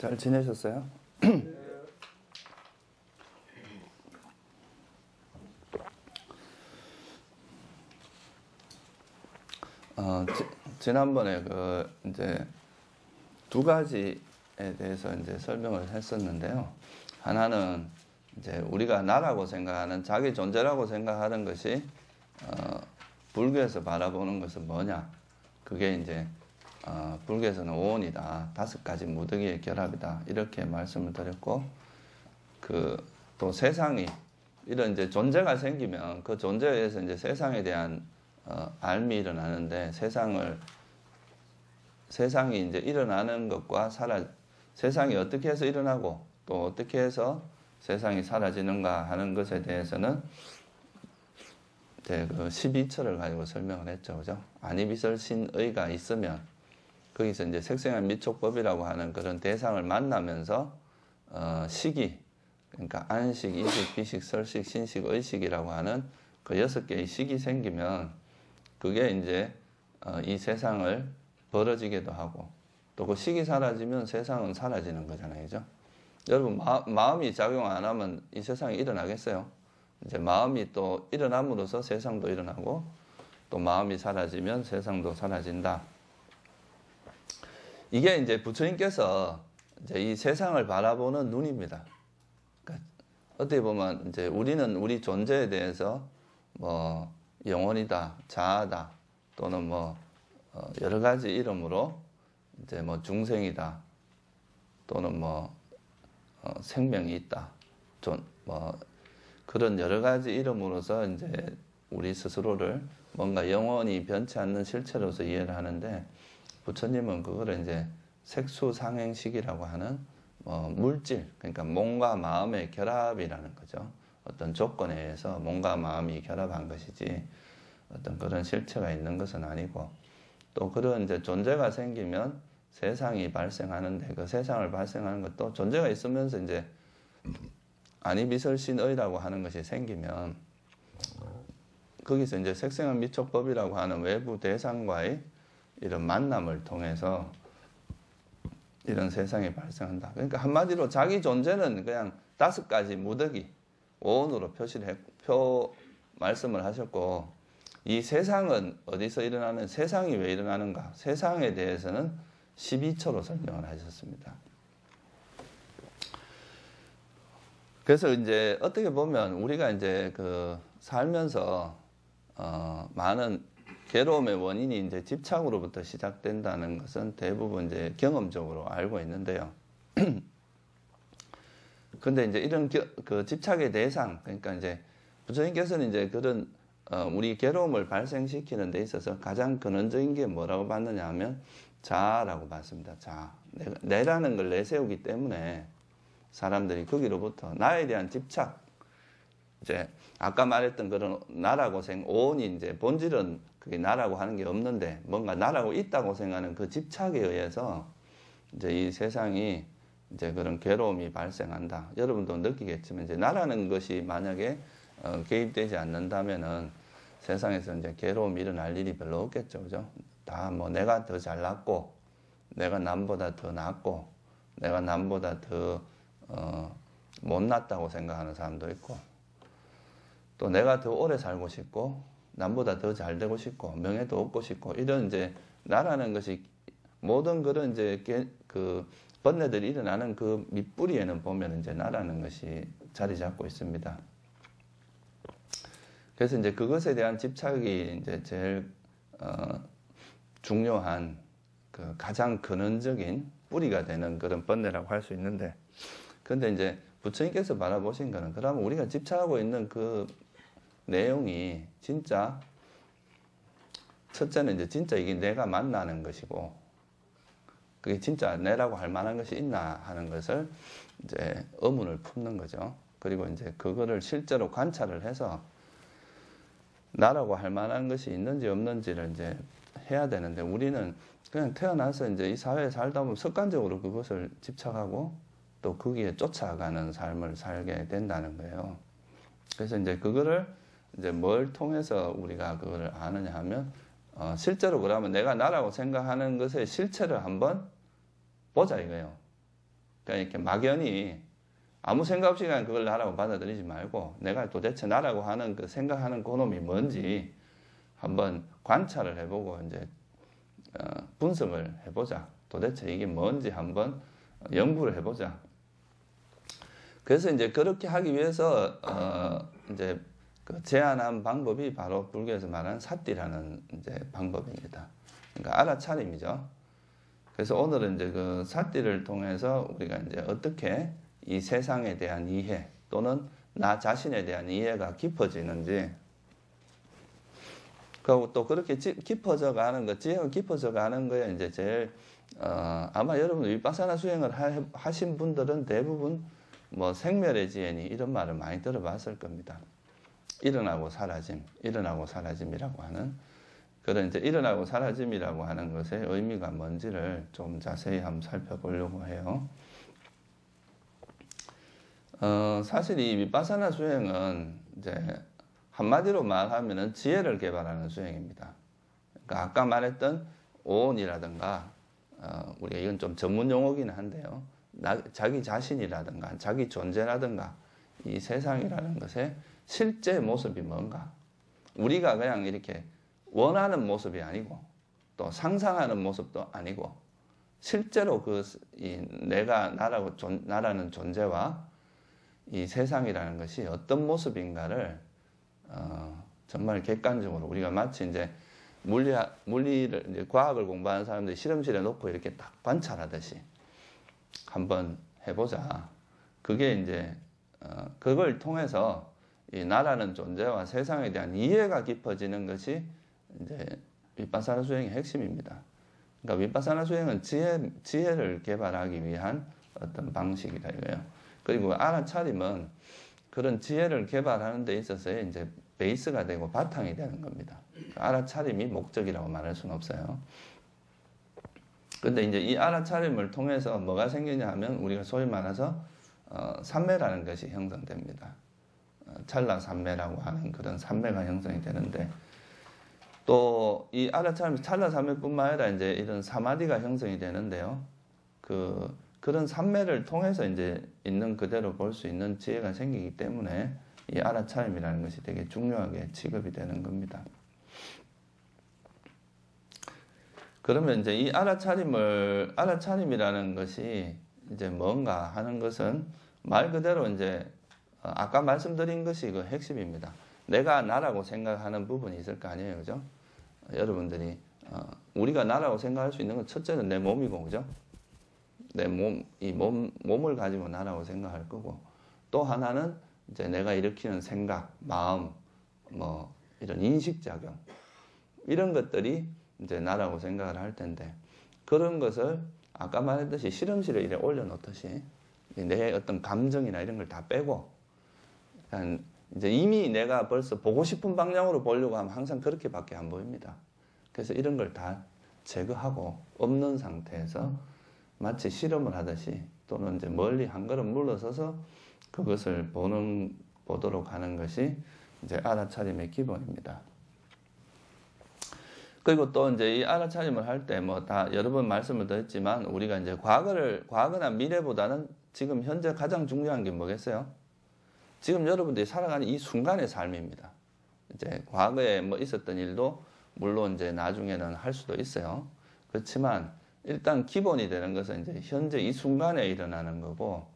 잘 지내셨어요? 지난번에 이제 두 가지에 대해서 이제 설명을 했었는데요. 하나는 이제 우리가 나라고 생각하는 자기 존재라고 생각하는 것이 불교에서 바라보는 것은 뭐냐? 그게 이제 불교에서는 오온이다. 5가지 무더기의 결합이다. 이렇게 말씀을 드렸고, 또 세상이 이런 이제 존재가 생기면 그 존재에 의해서 이제 세상에 대한 알미 일어나는데, 세상이 이제 일어나는 것과 세상이 어떻게 해서 일어나고 또 어떻게 해서 세상이 사라지는가 하는 것에 대해서는 이제 그 12처를 가지고 설명을 했죠. 그죠? 아니비설신의가 있으면 거기서 이제 색생한 미촉법이라고 하는 그런 대상을 만나면서 시기, 그러니까 안식, 이식, 비식, 설식, 신식, 의식이라고 하는 그 6개의 식이 생기면 그게 이제 이 세상을 벌어지게도 하고, 또 그 식이 사라지면 세상은 사라지는 거잖아요. 그죠? 여러분, 마음이 작용 안 하면 이 세상이 일어나겠어요? 이제 마음이 또 일어남으로써 세상도 일어나고, 또 마음이 사라지면 세상도 사라진다. 이게 이제 부처님께서 이제 이 세상을 바라보는 눈입니다. 그러니까 어떻게 보면 이제 우리는 우리 존재에 대해서 뭐 영혼이다, 자아다, 또는 뭐 여러 가지 이름으로 이제 뭐 중생이다, 또는 뭐 생명이 있다, 뭐 그런 여러 가지 이름으로서 이제 우리 스스로를 뭔가 영원히 변치 않는 실체로서 이해를 하는데, 부처님은 그거를 이제 색수상행식이라고 하는 물질, 그러니까 몸과 마음의 결합이라는 거죠. 어떤 조건에 의해서 몸과 마음이 결합한 것이지 어떤 그런 실체가 있는 것은 아니고, 또 그런 이제 존재가 생기면 세상이 발생하는데, 그 세상을 발생하는 것도 존재가 있으면서 이제 아니비설신의라고 하는 것이 생기면 거기서 이제 색생한 미촉법이라고 하는 외부 대상과의 이런 만남을 통해서 이런 세상이 발생한다. 그러니까 한마디로 자기 존재는 그냥 5가지 무더기, 오온으로 말씀을 하셨고, 이 세상은 어디서 일어나는, 세상이 왜 일어나는가? 세상에 대해서는 12처로 설명을 하셨습니다. 그래서 이제 어떻게 보면 우리가 이제 살면서 많은 괴로움의 원인이 이제 집착으로부터 시작된다는 것은 대부분 이제 경험적으로 알고 있는데요. 근데 이제 이런 그 집착의 대상, 그러니까 이제 부처님께서는 이제 그런 우리 괴로움을 발생시키는 데 있어서 가장 근원적인 게 뭐라고 봤느냐 하면 자아라고 봤습니다. 자아. 내라는 걸 내세우기 때문에 사람들이 거기로부터 나에 대한 집착, 이제 아까 말했던 그런 나라고 오온이 이제 본질은 그게 나라고 하는 게 없는데 뭔가 나라고 있다고 생각하는 그 집착에 의해서 이제 이 세상이 이제 그런 괴로움이 발생한다. 여러분도 느끼겠지만 이제 나라는 것이 만약에 개입되지 않는다면은 세상에서 이제 괴로움이 일어날 일이 별로 없겠죠. 그죠? 다 뭐 내가 더 잘났고, 내가 남보다 더 낫고, 내가 남보다 더 못났다고 생각하는 사람도 있고, 또 내가 더 오래 살고 싶고, 남보다 더 잘 되고 싶고, 명예도 얻고 싶고, 이런 이제 나라는 것이 모든 그런 이제 그 번뇌들이 일어나는 그 밑뿌리에는 보면 이제 나라는 것이 자리 잡고 있습니다. 그래서 이제 그것에 대한 집착이 이제 제일 중요한 그 가장 근원적인 뿌리가 되는 그런 번뇌라고 할 수 있는데, 근데 이제 부처님께서 바라보신 거는, 그러면 우리가 집착하고 있는 그 내용이 진짜, 첫째는 이제 진짜 이게 내가 만나는 것이고, 그게 진짜 내라고 할 만한 것이 있나 하는 것을 이제 의문을 품는 거죠. 그리고 이제 그거를 실제로 관찰을 해서 나라고 할 만한 것이 있는지 없는지를 이제 해야 되는데, 우리는 그냥 태어나서 이제 이 사회에 살다 보면 습관적으로 그것을 집착하고 또 거기에 쫓아가는 삶을 살게 된다는 거예요. 그래서 이제 그거를 이제 뭘 통해서 우리가 그거를 아느냐 하면, 실제로 그러면 내가 나라고 생각하는 것의 실체를 한번 보자 이거예요. 그러니까 이렇게 막연히 아무 생각 없이 그냥 그걸 나라고 받아들이지 말고 내가 도대체 나라고 하는 그 생각하는 그놈이 뭔지 한번 관찰을 해보고 이제 분석을 해보자. 도대체 이게 뭔지 한번 연구를 해보자. 그래서 이제 그렇게 하기 위해서 이제 그 제안한 방법이 바로 불교에서 말하는 사띠라는 이제 방법입니다. 그러니까 알아차림이죠. 그래서 오늘은 이제 그 사띠를 통해서 우리가 이제 어떻게 이 세상에 대한 이해 또는 나 자신에 대한 이해가 깊어지는지, 그리고 또 그렇게 깊어져 가는 것, 지혜가 깊어져 가는 거에 이제 제일 아마 여러분 위파사나 수행을 하신 분들은 대부분 뭐 생멸의 지혜니 이런 말을 많이 들어봤을 겁니다. 일어나고 사라짐, 일어나고 사라짐이라고 하는 그런 이제 일어나고 사라짐이라고 하는 것의 의미가 뭔지를 좀 자세히 한번 살펴보려고 해요. 사실 이 위파사나 수행은 이제 한마디로 말하면은 지혜를 개발하는 수행입니다. 그러니까 아까 말했던 오온이라든가 우리가 이건 좀 전문 용어긴 한데요. 자기 자신이라든가 자기 존재라든가 이 세상이라는 것의 실제 모습이 뭔가, 우리가 그냥 이렇게 원하는 모습이 아니고 또 상상하는 모습도 아니고 실제로 내가 나라는 존재와 이 세상이라는 것이 어떤 모습인가를 정말 객관적으로 우리가 마치 이제 물리를 이제 과학을 공부하는 사람들이 실험실에 놓고 이렇게 딱 관찰하듯이 한번 해보자. 그게 이제 그걸 통해서 이 나라는 존재와 세상에 대한 이해가 깊어지는 것이 이제 위파사나 수행의 핵심입니다. 그러니까 위파사나 수행은 지혜를 개발하기 위한 어떤 방식이다 이거예요. 그리고 알아차림은 그런 지혜를 개발하는 데 있어서의 이제 베이스가 되고 바탕이 되는 겁니다. 알아차림이 목적이라고 말할 수는 없어요. 근데 이제 이 알아차림을 통해서 뭐가 생기냐 하면 우리가 소위 말해서 삼매라는 것이 형성됩니다. 찰나삼매라고 하는 그런 삼매가 형성이 되는데, 또 이 알아차림 찰나삼매뿐만 아니라 이제 이런 사마디가 형성이 되는데요. 그런 삼매를 통해서 이제 있는 그대로 볼 수 있는 지혜가 생기기 때문에 이 알아차림이라는 것이 되게 중요하게 취급이 되는 겁니다. 그러면 이제 이 알아차림이라는 것이 이제 뭔가 하는 것은 말 그대로 이제 아까 말씀드린 것이 그 핵심입니다. 내가 나라고 생각하는 부분이 있을 거 아니에요, 그죠? 여러분들이 우리가 나라고 생각할 수 있는 건 첫째는 내 몸이고, 그죠? 내 몸을 가지고 나라고 생각할 거고, 또 하나는 이제 내가 일으키는 생각, 마음, 뭐 이런 인식작용, 이런 것들이 이제 나라고 생각을 할 텐데, 그런 것을 아까 말했듯이 실험실에 이래 올려놓듯이 내 어떤 감정이나 이런 걸 다 빼고, 이제 이미 내가 벌써 보고 싶은 방향으로 보려고 하면 항상 그렇게밖에 안 보입니다. 그래서 이런 걸 다 제거하고 없는 상태에서 마치 실험을 하듯이 또는 이제 멀리 한 걸음 물러서서 그것을 보도록 하는 것이 이제 알아차림의 기본입니다. 그리고 또 이제 이 알아차림을 할 때 뭐 다 여러 번 말씀을 드렸지만 우리가 이제 과거나 미래보다는 지금 현재 가장 중요한 게 뭐겠어요? 지금 여러분들이 살아가는 이 순간의 삶입니다. 이제 과거에 뭐 있었던 일도 물론 이제 나중에는 할 수도 있어요. 그렇지만 일단 기본이 되는 것은 이제 현재 이 순간에 일어나는 거고,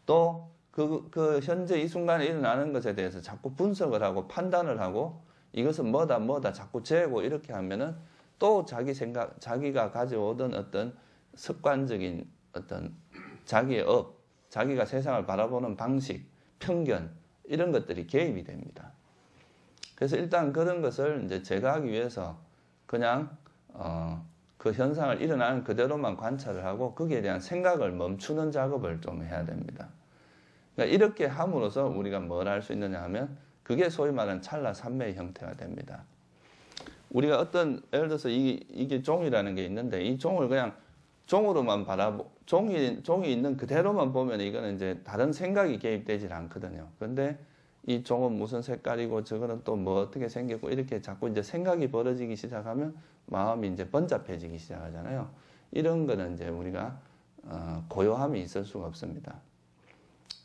또 그 현재 이 순간에 일어나는 것에 대해서 자꾸 분석을 하고 판단을 하고 이것은 뭐다 자꾸 재고 이렇게 하면은 또 자기가 가져오던 어떤 습관적인 어떤 자기의 자기가 세상을 바라보는 방식, 편견, 이런 것들이 개입이 됩니다. 그래서 일단 그런 것을 이제 제거하기 위해서 그냥 그 현상을 일어나는 그대로만 관찰을 하고 거기에 대한 생각을 멈추는 작업을 좀 해야 됩니다. 그러니까 이렇게 함으로써 우리가 뭘 할 수 있느냐 하면 그게 소위 말하는 찰나삼매의 형태가 됩니다. 우리가 예를 들어서 이게 종이라는 게 있는데 이 종을 그냥 종으로만 종이 있는 그대로만 보면 이거는 이제 다른 생각이 개입되질 않거든요. 그런데 이 종은 무슨 색깔이고 저거는 또 뭐 어떻게 생겼고 이렇게 자꾸 이제 생각이 벌어지기 시작하면 마음이 이제 번잡해지기 시작하잖아요. 이런 거는 이제 우리가 고요함이 있을 수가 없습니다.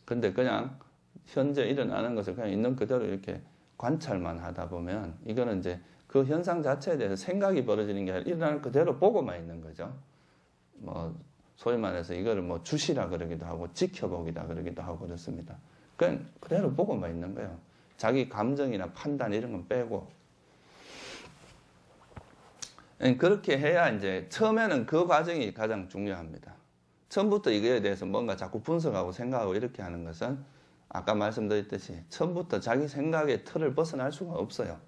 근데 그냥 현재 일어나는 것을 그냥 있는 그대로 이렇게 관찰만 하다 보면 이거는 이제 그 현상 자체에 대해서 생각이 벌어지는 게 아니라 일어나는 그대로 보고만 있는 거죠. 뭐 소위 말해서 이거를 뭐 주시라 그러기도 하고 지켜보기다 그러기도 하고 그렇습니다. 그냥 그대로 보고만 있는 거예요. 자기 감정이나 판단 이런 건 빼고. 그렇게 해야 이제 처음에는 그 과정이 가장 중요합니다. 처음부터 이거에 대해서 뭔가 자꾸 분석하고 생각하고 이렇게 하는 것은 아까 말씀드렸듯이 처음부터 자기 생각의 틀을 벗어날 수가 없어요.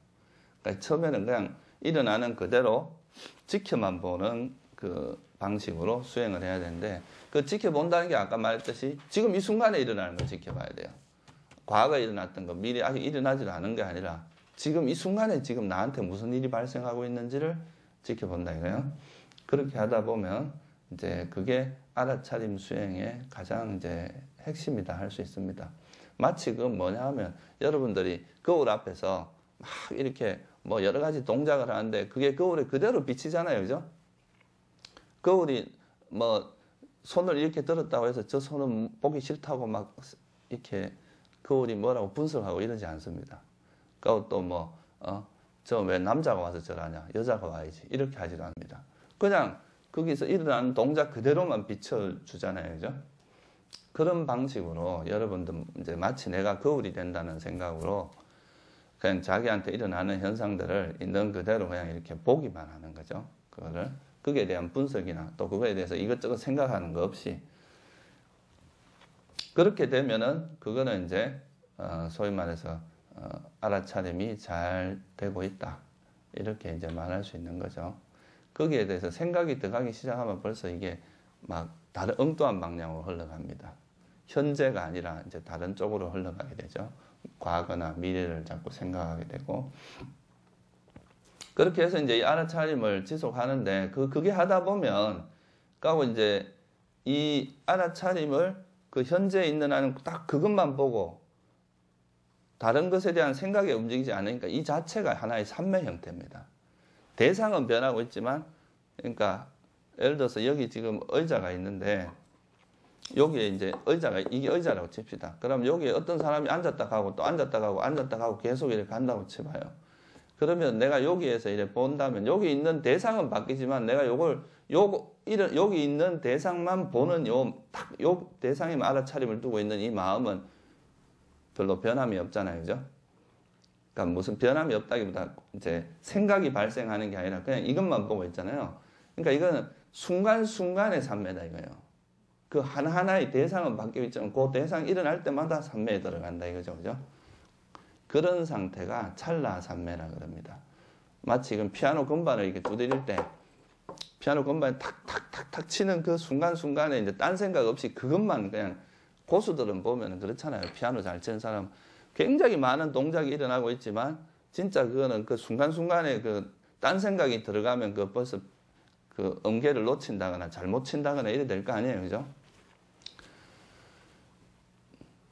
그러니까 처음에는 그냥 일어나는 그대로 지켜만 보는 그 방식으로 수행을 해야 되는데 그 지켜본다는 게 아까 말했듯이 지금 이 순간에 일어나는 걸 지켜봐야 돼요. 과거에 일어났던 거 미리 아직 일어나지도 않은 게 아니라 지금 이 순간에 지금 나한테 무슨 일이 발생하고 있는지를 지켜본다 이거예요. 그렇게 하다 보면 이제 그게 알아차림 수행의 가장 이제 핵심이다 할 수 있습니다. 마치 그 뭐냐 하면 여러분들이 거울 앞에서 막 이렇게 뭐 여러 가지 동작을 하는데 그게 거울에 그대로 비치잖아요. 그죠? 거울이 뭐 손을 이렇게 들었다고 해서 저 손은 보기 싫다고 막 이렇게 거울이 뭐라고 분석하고 이러지 않습니다. 그리고 또 뭐 저 왜 남자가 와서 저러냐 여자가 와야지 이렇게 하지도 않습니다. 그냥 거기서 일어나는 동작 그대로만 비춰주잖아요. 그죠? 그런 방식으로 여러분들 이제 마치 내가 거울이 된다는 생각으로 그냥 자기한테 일어나는 현상들을 있는 그대로 그냥 이렇게 보기만 하는 거죠. 그거를 거기에 대한 분석이나 또 그거에 대해서 이것저것 생각하는 거 없이 그렇게 되면은 그거는 이제 소위 말해서 알아차림이 잘 되고 있다 이렇게 이제 말할 수 있는 거죠. 거기에 대해서 생각이 들어가기 시작하면 벌써 이게 막 다른 엉뚱한 방향으로 흘러갑니다. 현재가 아니라 이제 다른 쪽으로 흘러가게 되죠. 과거나 미래를 자꾸 생각하게 되고 그렇게 해서 이제 이 알아차림을 지속하는데 그게 하다 보면 까고 이제 이 알아차림을 그 현재에 있는 한은 딱 그것만 보고 다른 것에 대한 생각이 움직이지 않으니까 이 자체가 하나의 삼매 형태입니다. 대상은 변하고 있지만 그러니까 예를 들어서 여기 지금 의자가 있는데 여기에 이제 의자가 이게 의자라고 칩시다. 그럼 여기에 어떤 사람이 앉았다 가고 또 앉았다 가고 앉았다 가고 계속 이렇게 간다고 쳐봐요. 그러면 내가 여기에서 이렇게 본다면 여기 있는 대상은 바뀌지만 내가 여기 있는 대상만 보는 요 대상의 알아차림을 두고 있는 이 마음은 별로 변함이 없잖아요. 그죠? 그러니까 무슨 변함이 없다기보다 이제 생각이 발생하는 게 아니라 그냥 이것만 보고 있잖아요. 그러니까 이거는 순간순간의 삼매다 이거예요. 그 하나하나의 대상은 바뀌고 있지만 그 대상이 일어날 때마다 삼매에 들어간다 이거죠. 그죠? 그런 상태가 찰나 삼매라 그럽니다. 마치 지금 피아노 건반을 이렇게 두드릴 때 피아노 건반에 탁탁탁탁 치는 그 순간순간에 이제 딴 생각 없이 그것만 그냥 고수들은 보면 그렇잖아요. 피아노 잘 치는 사람 굉장히 많은 동작이 일어나고 있지만 진짜 그거는 그 순간순간에 그 딴 생각이 들어가면 그 벌써 그 음계를 놓친다거나 잘못 친다거나 이래 될 거 아니에요. 그죠?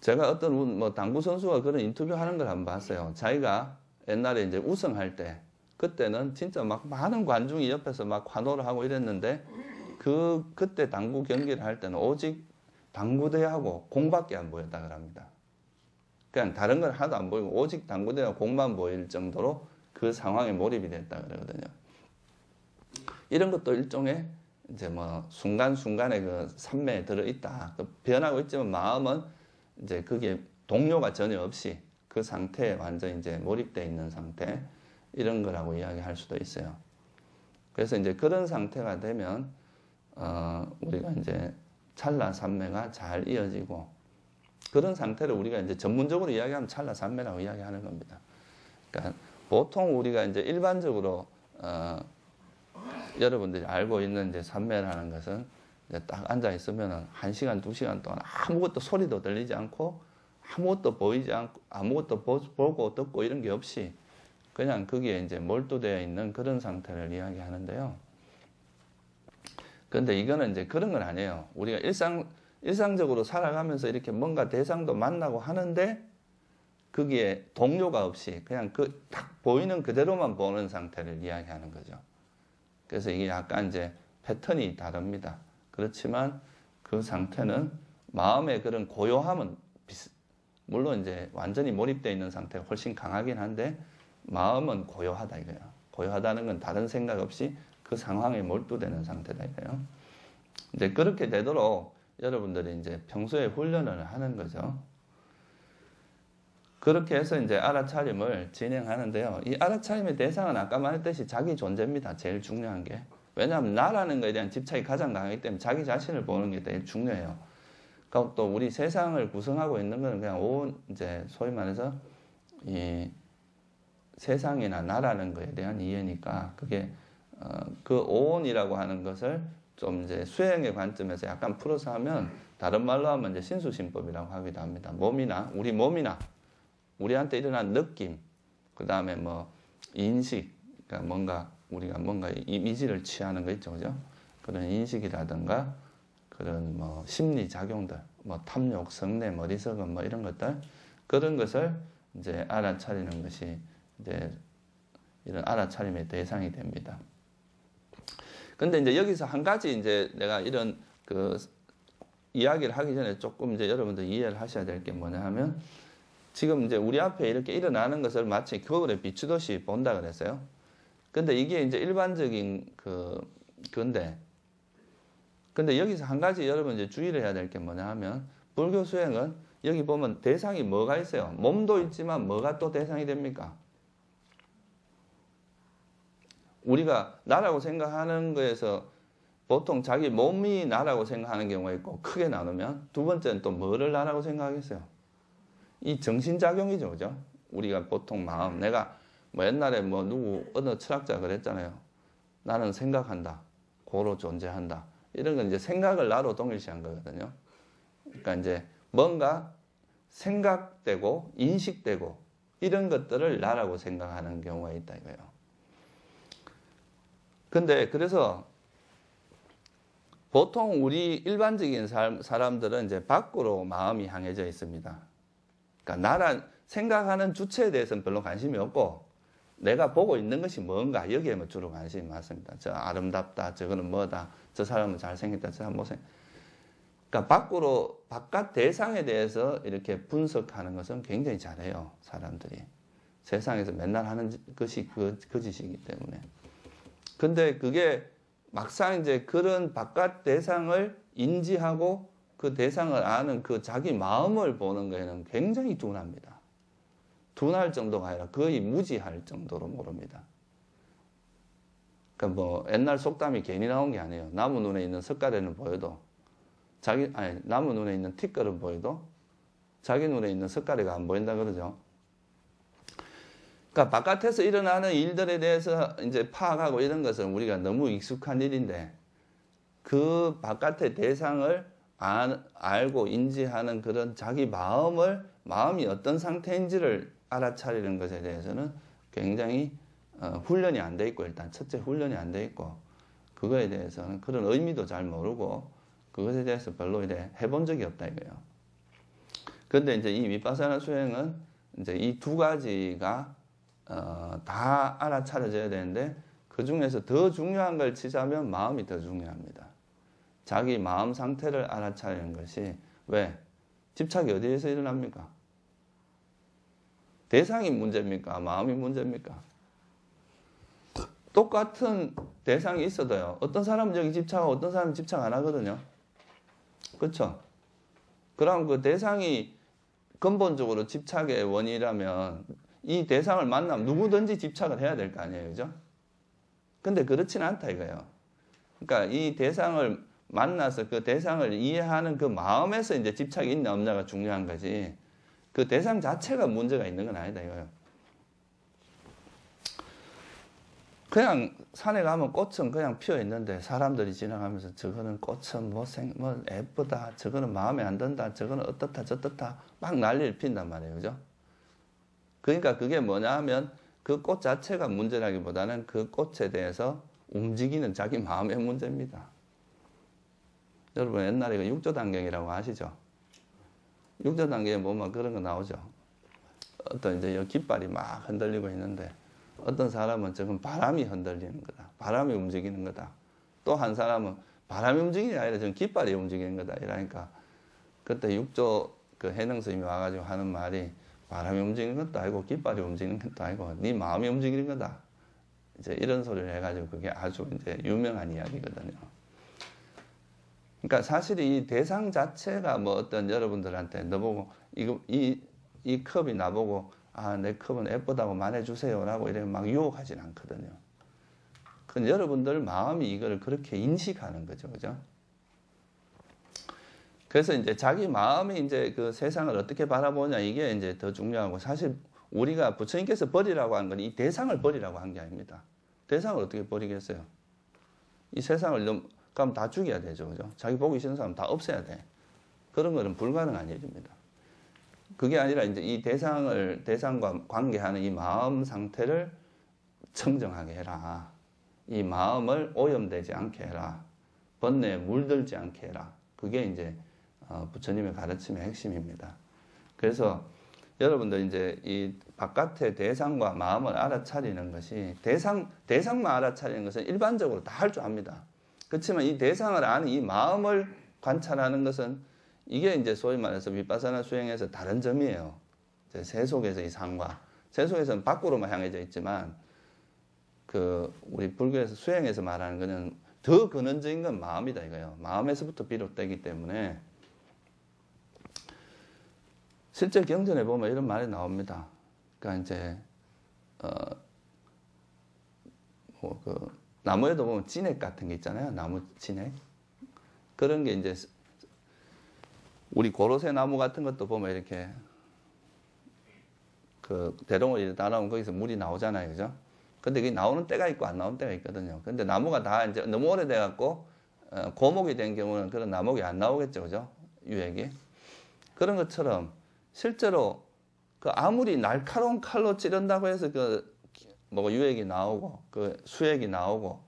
제가 어떤 뭐 당구 선수가 그런 인터뷰 하는 걸 한번 봤어요. 자기가 옛날에 이제 우승할 때 그때는 진짜 막 많은 관중이 옆에서 막 환호를 하고 이랬는데 그때 당구 경기를 할 때는 오직 당구대하고 공밖에 안 보였다 그럽니다. 그냥 다른 건 하나도 안 보이고 오직 당구대와 공만 보일 정도로 그 상황에 몰입이 됐다 그러거든요. 이런 것도 일종의 이제 뭐 순간순간에 그 삼매에 들어있다. 변하고 있지만 마음은 이제 그게 동요가 전혀 없이 그 상태에 완전 이제 몰입되어 있는 상태 이런 거라고 이야기할 수도 있어요. 그래서 이제 그런 상태가 되면 우리가 이제 찰나 삼매가 잘 이어지고 그런 상태를 우리가 이제 전문적으로 이야기하면 찰나 삼매라고 이야기하는 겁니다. 그러니까 보통 우리가 이제 일반적으로 여러분들이 알고 있는 이제 삼매라는 것은 이제 딱 앉아 있으면은 1시간, 2시간 동안 아무것도 소리도 들리지 않고 아무것도 보이지 않고 아무것도 보고 듣고 이런 게 없이 그냥 거기에 이제 몰두되어 있는 그런 상태를 이야기하는데요. 그런데 이거는 이제 그런 건 아니에요. 우리가 일상적으로 살아가면서 이렇게 뭔가 대상도 만나고 하는데 거기에 동요가 없이 그냥 그 딱 보이는 그대로만 보는 상태를 이야기하는 거죠. 그래서 이게 약간 이제 패턴이 다릅니다. 그렇지만 그 상태는 마음의 그런 고요함은 물론 이제 완전히 몰입되어 있는 상태가 훨씬 강하긴 한데 마음은 고요하다 이거예요. 고요하다는 건 다른 생각 없이 그 상황에 몰두되는 상태다 이거예요. 이제 그렇게 되도록 여러분들이 이제 평소에 훈련을 하는 거죠. 그렇게 해서 이제 알아차림을 진행하는데요. 이 알아차림의 대상은 아까 말했듯이 자기 존재입니다. 제일 중요한 게. 왜냐하면 나라는 것에 대한 집착이 가장 강하기 때문에 자기 자신을 보는 게 제일 중요해요. 그리고 또 우리 세상을 구성하고 있는 것은 그냥 온 이제 소위 말해서 이 세상이나 나라는 것에 대한 이해니까 그게 그 오온이라고 하는 것을 좀 이제 수행의 관점에서 약간 풀어서 하면 다른 말로 하면 이제 신수신법이라고 하기도 합니다. 몸이나 우리 몸이나 우리한테 일어난 느낌, 그 다음에 뭐 인식, 그러니까 뭔가 우리가 뭔가 이미지를 취하는 거 있죠, 그죠? 그런 인식이라든가 그런 뭐 심리 작용들, 뭐 탐욕, 성내, 어리석음 뭐 이런 것들 그런 것을 이제 알아차리는 것이 이제 이런 알아차림의 대상이 됩니다. 근데 이제 여기서 한 가지 이제 내가 이런 그 이야기를 하기 전에 조금 이제 여러분들 이해를 하셔야 될 게 뭐냐 하면 지금 이제 우리 앞에 이렇게 일어나는 것을 마치 거울에 비추듯이 본다 그랬어요. 근데 이게 이제 일반적인 근데 여기서 한 가지 여러분 이제 주의를 해야 될 게 뭐냐 하면 불교 수행은 여기 보면 대상이 뭐가 있어요? 몸도 있지만 뭐가 또 대상이 됩니까? 우리가 나라고 생각하는 거에서 보통 자기 몸이 나라고 생각하는 경우가 있고 크게 나누면 두 번째는 또 뭐를 나라고 생각하겠어요? 이 정신작용이죠, 그죠? 우리가 보통 마음, 내가 뭐 옛날에 뭐 어느 철학자가 그랬잖아요. 나는 생각한다. 고로 존재한다. 이런 건 이제 생각을 나로 동일시한 거거든요. 그러니까 이제 뭔가 생각되고 인식되고 이런 것들을 나라고 생각하는 경우가 있다 이거예요. 근데 그래서 보통 우리 일반적인 사람들은 이제 밖으로 마음이 향해져 있습니다. 그러니까 생각하는 주체에 대해서는 별로 관심이 없고 내가 보고 있는 것이 뭔가 여기에 주로 관심이 많습니다. 저 아름답다, 저거는 뭐다, 저 사람은 잘생겼다, 저 사람은 못생겼다. 그러니까 바깥 대상에 대해서 이렇게 분석하는 것은 굉장히 잘해요, 사람들이. 세상에서 맨날 하는 것이 그 짓이기 때문에. 근데 그게 막상 이제 그런 바깥 대상을 인지하고 그 대상을 아는 그 자기 마음을 보는 거에는 굉장히 둔합니다. 둔할 정도가 아니라 거의 무지할 정도로 모릅니다. 그러니까 뭐 옛날 속담이 괜히 나온 게 아니에요. 나무 눈에 있는 석가래는 보여도 나무 눈에 있는 티끌은 보여도 자기 눈에 있는 석가래가 안 보인다 그러죠. 그러니까 바깥에서 일어나는 일들에 대해서 이제 파악하고 이런 것은 우리가 너무 익숙한 일인데 그 바깥의 대상을 알고 인지하는 그런 자기 마음이 어떤 상태인지를 알아차리는 것에 대해서는 굉장히 훈련이 안 돼 있고 일단 첫째 훈련이 안 돼 있고 그거에 대해서는 그런 의미도 잘 모르고 그것에 대해서 별로 이래 해본 적이 없다 이거예요. 그런데 이제 이 위파사나 수행은 이제 이 두 가지가 다 알아차려져야 되는데 그 중에서 더 중요한 걸 치자면 마음이 더 중요합니다. 자기 마음 상태를 알아차리는 것이 왜? 집착이 어디에서 일어납니까? 대상이 문제입니까? 마음이 문제입니까? 똑같은 대상이 있어도요. 어떤 사람은 여기 집착하고 어떤 사람은 집착 안 하거든요. 그렇죠? 그럼 그 대상이 근본적으로 집착의 원인이라면 이 대상을 만나면 누구든지 집착을 해야 될 거 아니에요. 그죠? 근데 그렇지는 않다 이거예요. 그러니까 이 대상을 만나서 그 대상을 이해하는 그 마음에서 이제 집착이 있냐 없냐가 중요한 거지. 그 대상 자체가 문제가 있는 건 아니다 이거예요. 그냥 산에 가면 꽃은 그냥 피어 있는데 사람들이 지나가면서 저거는 꽃은 뭐 예쁘다, 저거는 마음에 안 든다, 저거는 어떻다 저떻다 막 난리를 핀단 말이에요. 그죠? 그러니까 그게 뭐냐 하면 그 꽃 자체가 문제라기보다는 그 꽃에 대해서 움직이는 자기 마음의 문제입니다. 여러분 옛날에 그 육조단경이라고 아시죠? 육조단경에 보면 그런 거 나오죠. 어떤 이제 깃발이 막 흔들리고 있는데 어떤 사람은 저건 바람이 흔들리는 거다. 바람이 움직이는 거다. 또 한 사람은 바람이 움직이는 게 아니라 전 깃발이 움직이는 거다. 이러니까 그때 육조 그 해능 스님이 와가지고 하는 말이 바람이 움직이는 것도 아니고 깃발이 움직이는 것도 아니고 네 마음이 움직이는 거다. 이제 이런 소리를 해가지고 그게 아주 이제 유명한 이야기거든요. 그러니까 사실 이 대상 자체가 뭐 어떤 여러분들한테 너보고 이 컵이 나보고 아, 내 컵은 예쁘다고 말해주세요라고 이렇게 막 유혹하진 않거든요. 그건 여러분들 마음이 이걸 그렇게 인식하는 거죠, 그죠? 그래서 이제 자기 마음이 이제 그 세상을 어떻게 바라보냐 이게 이제 더 중요하고 사실 우리가 부처님께서 버리라고 한 건 이 대상을 버리라고 한 게 아닙니다. 대상을 어떻게 버리겠어요? 이 세상을 그럼 다 죽여야 되죠, 그죠? 자기 보기 싫은 사람 다 없애야 돼. 그런 거는 불가능한 일입니다. 그게 아니라 이제 이 대상과 관계하는 이 마음 상태를 청정하게 해라. 이 마음을 오염되지 않게 해라. 번뇌에 물들지 않게 해라. 그게 이제 부처님의 가르침의 핵심입니다. 그래서 여러분들 이제 이 바깥의 대상과 마음을 알아차리는 것이 대상만 알아차리는 것은 일반적으로 다 할 줄 압니다. 그렇지만 이 대상을 아는 이 마음을 관찰하는 것은 이게 이제 소위 말해서 윗바사나 수행에서 다른 점이에요. 이제 세속에서의 상과 세속에서는 밖으로만 향해져 있지만 그 우리 불교에서 수행에서 말하는 것은 더 근원적인 건 마음이다 이거예요. 마음에서부터 비롯되기 때문에 실제 경전에 보면 이런 말이 나옵니다. 그러니까 이제 나무에도 보면 진액 같은 게 있잖아요. 나무 진액. 그런 게 이제 우리 고로쇠 나무 같은 것도 보면 이렇게 그 대롱을 따라오면 거기서 물이 나오잖아요. 그죠? 근데 그게 나오는 때가 있고 안 나오는 때가 있거든요. 근데 나무가 다 이제 너무 오래돼 갖고 고목이 된 경우는 그런 나목이 안 나오겠죠. 그죠? 유액이. 그런 것처럼 실제로 그 아무리 날카로운 칼로 찌른다고 해서 그 뭐 유액이 나오고 그 수액이 나오고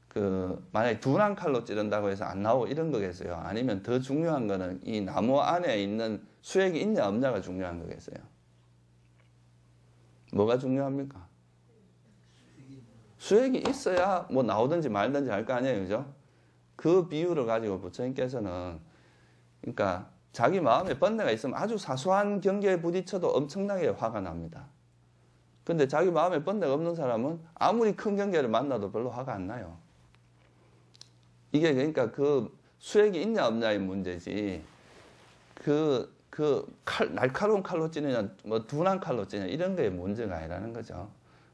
그 만약에 둔한 칼로 찌른다고 해서 안 나오고 이런 거겠어요. 아니면 더 중요한 거는 이 나무 안에 있는 수액이 있냐 없냐가 중요한 거겠어요. 뭐가 중요합니까? 수액이 있어야 뭐 나오든지 말든지 할 거 아니에요. 그죠? 그 비유를 가지고 부처님께서는 그러니까 자기 마음에 번뇌가 있으면 아주 사소한 경계에 부딪혀도 엄청나게 화가 납니다. 근데 자기 마음에 번뇌가 없는 사람은 아무리 큰 경계를 만나도 별로 화가 안 나요. 이게 그러니까 그 수액이 있냐 없냐의 문제지 날카로운 칼로 찌느냐 뭐 둔한 칼로 찌느냐 이런 게 문제가 아니라는 거죠.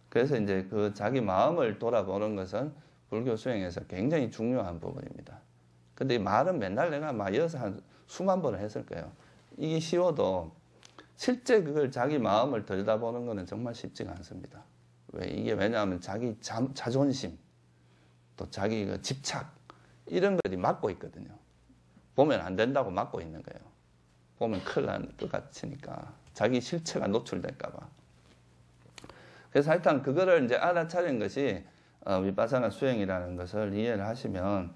그래서 이제 그 자기 마음을 돌아보는 것은 불교 수행에서 굉장히 중요한 부분입니다. 근데 이 말은 맨날 내가 막 이어서 한 수만 번을 했을 거예요. 이게 쉬워도 실제 그걸 자기 마음을 들여다보는 것은 정말 쉽지가 않습니다. 왜냐하면 자기 자존심 또 자기 그 집착 이런 것들이 막고 있거든요. 보면 안 된다고 막고 있는 거예요. 보면 큰일 날 것 같으니까 자기 실체가 노출될까 봐. 그래서 하여튼 그거를 이제 알아차린 것이 윗바사나 수행이라는 것을 이해를 하시면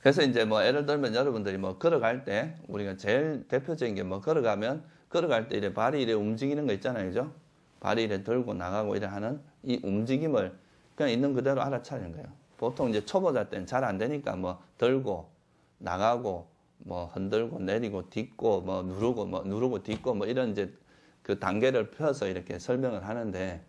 그래서 이제 뭐 예를 들면 여러분들이 뭐 걸어갈 때 우리가 제일 대표적인 게 뭐 걸어갈 때 이래 발이 이래 움직이는 거 있잖아요. 그죠? 발이 이래 들고 나가고 이래 하는 이 움직임을 그냥 있는 그대로 알아차리는 거예요. 보통 이제 초보자 때는 잘 안 되니까 뭐 들고 나가고 뭐 흔들고 내리고 딛고 뭐 누르고 딛고 뭐 이런 이제 그 단계를 펴서 이렇게 설명을 하는데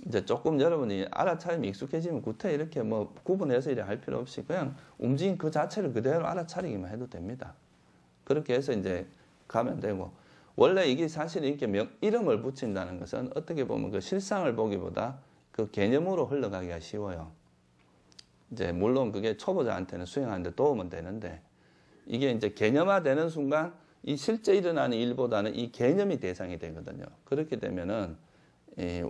이제 조금 여러분이 알아차림이 익숙해지면 구태 이렇게 뭐 구분해서 이래 할 필요 없이 그냥 움직임 그 자체를 그대로 알아차리기만 해도 됩니다. 그렇게 해서 이제 가면 되고 원래 이게 사실 이렇게 이름을 붙인다는 것은 어떻게 보면 그 실상을 보기보다 그 개념으로 흘러가기가 쉬워요. 이제 물론 그게 초보자한테는 수행하는데 도움은 되는데 이게 이제 개념화되는 순간 이 실제 일어나는 일보다는 이 개념이 대상이 되거든요. 그렇게 되면은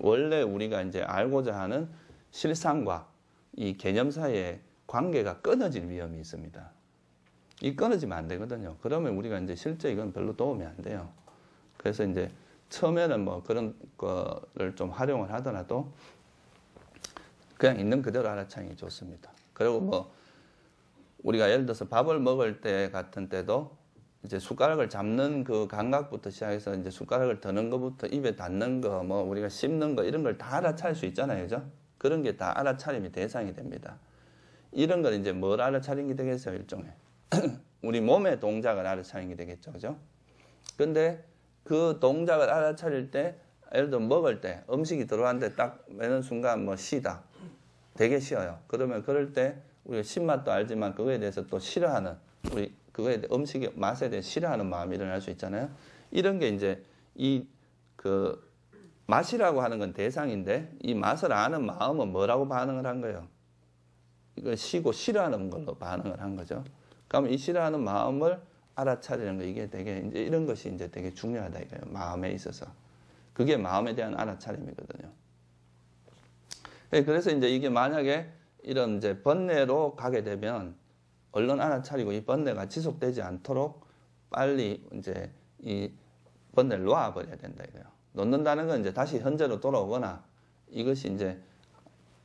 원래 우리가 이제 알고자 하는 실상과 이 개념 사이의 관계가 끊어질 위험이 있습니다. 이 끊어지면 안 되거든요. 그러면 우리가 이제 실제 이건 별로 도움이 안 돼요. 그래서 이제 처음에는 뭐 그런 거를 좀 활용을 하더라도 그냥 있는 그대로 알아차리는 게 좋습니다. 그리고 뭐 우리가 예를 들어서 밥을 먹을 때 같은 때도 이제 숟가락을 잡는 그 감각부터 시작해서 이제 숟가락을 드는 것부터 입에 닿는 거, 뭐 우리가 씹는 거 이런 걸 다 알아차릴 수 있잖아요, 그죠? 그런 게 다 알아차림이 대상이 됩니다. 이런 걸 이제 뭘 알아차린 게 되겠어요, 일종의 우리 몸의 동작을 알아차린 게 되겠죠, 그죠? 근데 그 동작을 알아차릴 때, 예를 들어 먹을 때 음식이 들어왔는데 딱 매는 순간 뭐 시다, 되게 쉬어요. 그러면 그럴 때 우리가 신맛도 알지만 그거에 대해서 또 싫어하는, 우리 그거에 대해 음식의 맛에 대해 싫어하는 마음이 일어날 수 있잖아요. 이런 게 이제 이 그 맛이라고 하는 건 대상인데 이 맛을 아는 마음은 뭐라고 반응을 한 거예요? 이걸 쉬고 싫어하는 걸로 반응을 한 거죠. 그러면 이 싫어하는 마음을 알아차리는 거, 이게 되게 이제 이런 것이 이제 되게 중요하다 이거예요. 마음에 있어서. 그게 마음에 대한 알아차림이거든요. 그래서 이제 이게 만약에 이런 이제 번뇌로 가게 되면 얼른 알아차리고 이 번뇌가 지속되지 않도록 빨리 이제 이 번뇌를 놓아버려야 된다 이거예요. 놓는다는 건 이제 다시 현재로 돌아오거나 이것이 이제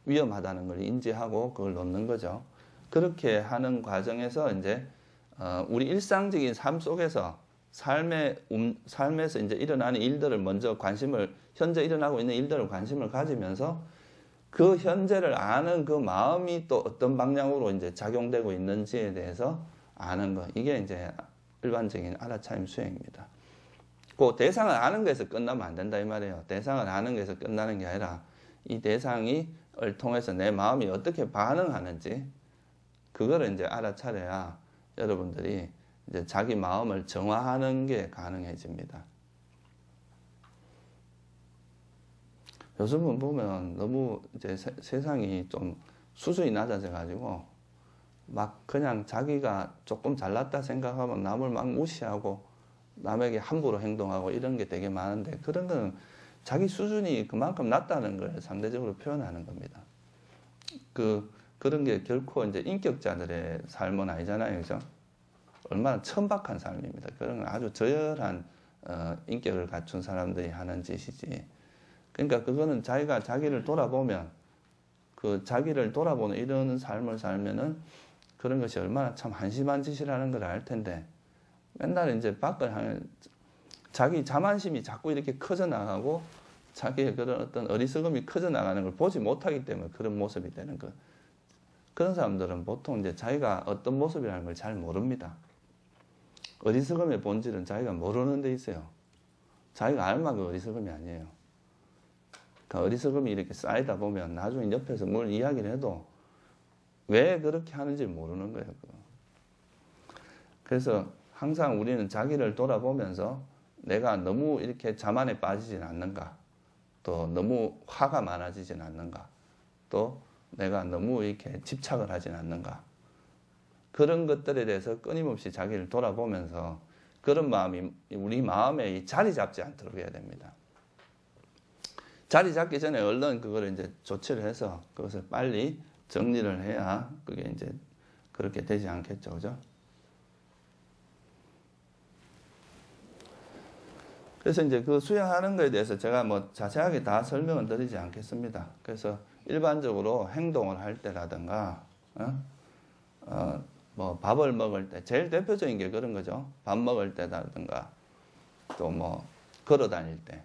위험하다는 걸 인지하고 그걸 놓는 거죠. 그렇게 하는 과정에서 이제 우리 일상적인 삶 속에서 삶에서 이제 일어나는 일들을 먼저 현재 일어나고 있는 일들을 관심을 가지면서 그 현재를 아는 그 마음이 또 어떤 방향으로 이제 작용되고 있는지에 대해서 아는 거. 이게 이제 일반적인 알아차림 수행입니다. 그 대상을 아는 거에서 끝나면 안 된다 이 말이에요. 대상을 아는 거에서 끝나는 게 아니라 이 대상을 통해서 내 마음이 어떻게 반응하는지 그거를 이제 알아차려야 여러분들이 이제 자기 마음을 정화하는 게 가능해집니다. 요즘은 보면 너무 이제 세상이 좀 수준이 낮아져 가지고 막 그냥 자기가 조금 잘났다 생각하면 남을 막 무시하고 남에게 함부로 행동하고 이런 게 되게 많은데 그런 거는 자기 수준이 그만큼 낮다는 걸 상대적으로 표현하는 겁니다. 그런 게 결코 이제 인격자들의 삶은 아니잖아요, 그죠? 얼마나 천박한 삶입니다. 그런 건 아주 저열한 인격을 갖춘 사람들이 하는 짓이지. 그러니까 그거는 자기가 자기를 돌아보면 그 자기를 돌아보는 이런 삶을 살면은 그런 것이 얼마나 참 한심한 짓이라는 걸 알 텐데 맨날 이제 밖을 하면 자기 자만심이 자꾸 이렇게 커져 나가고 자기의 그런 어떤 어리석음이 커져 나가는 걸 보지 못하기 때문에 그런 모습이 되는 거. 그런 사람들은 보통 이제 자기가 어떤 모습이라는 걸 잘 모릅니다. 어리석음의 본질은 자기가 모르는 데 있어요. 자기가 알만 그 어리석음이 아니에요. 그 어리석음이 이렇게 쌓이다 보면 나중에 옆에서 뭘 이야기를 해도 왜 그렇게 하는지 모르는 거예요. 그래서 항상 우리는 자기를 돌아보면서 내가 너무 이렇게 자만에 빠지진 않는가, 또 너무 화가 많아지진 않는가, 또 내가 너무 이렇게 집착을 하진 않는가, 그런 것들에 대해서 끊임없이 자기를 돌아보면서 그런 마음이 우리 마음에 자리 잡지 않도록 해야 됩니다. 자리 잡기 전에 얼른 그걸 이제 조치를 해서 그것을 빨리 정리를 해야 그게 이제 그렇게 되지 않겠죠, 그죠? 그래서 이제 그 수행하는 거에 대해서 제가 뭐 자세하게 다 설명은 드리지 않겠습니다. 그래서 일반적으로 행동을 할 때라든가, 뭐 밥을 먹을 때, 제일 대표적인 게 그런 거죠. 밥 먹을 때라든가, 또 뭐 걸어 다닐 때,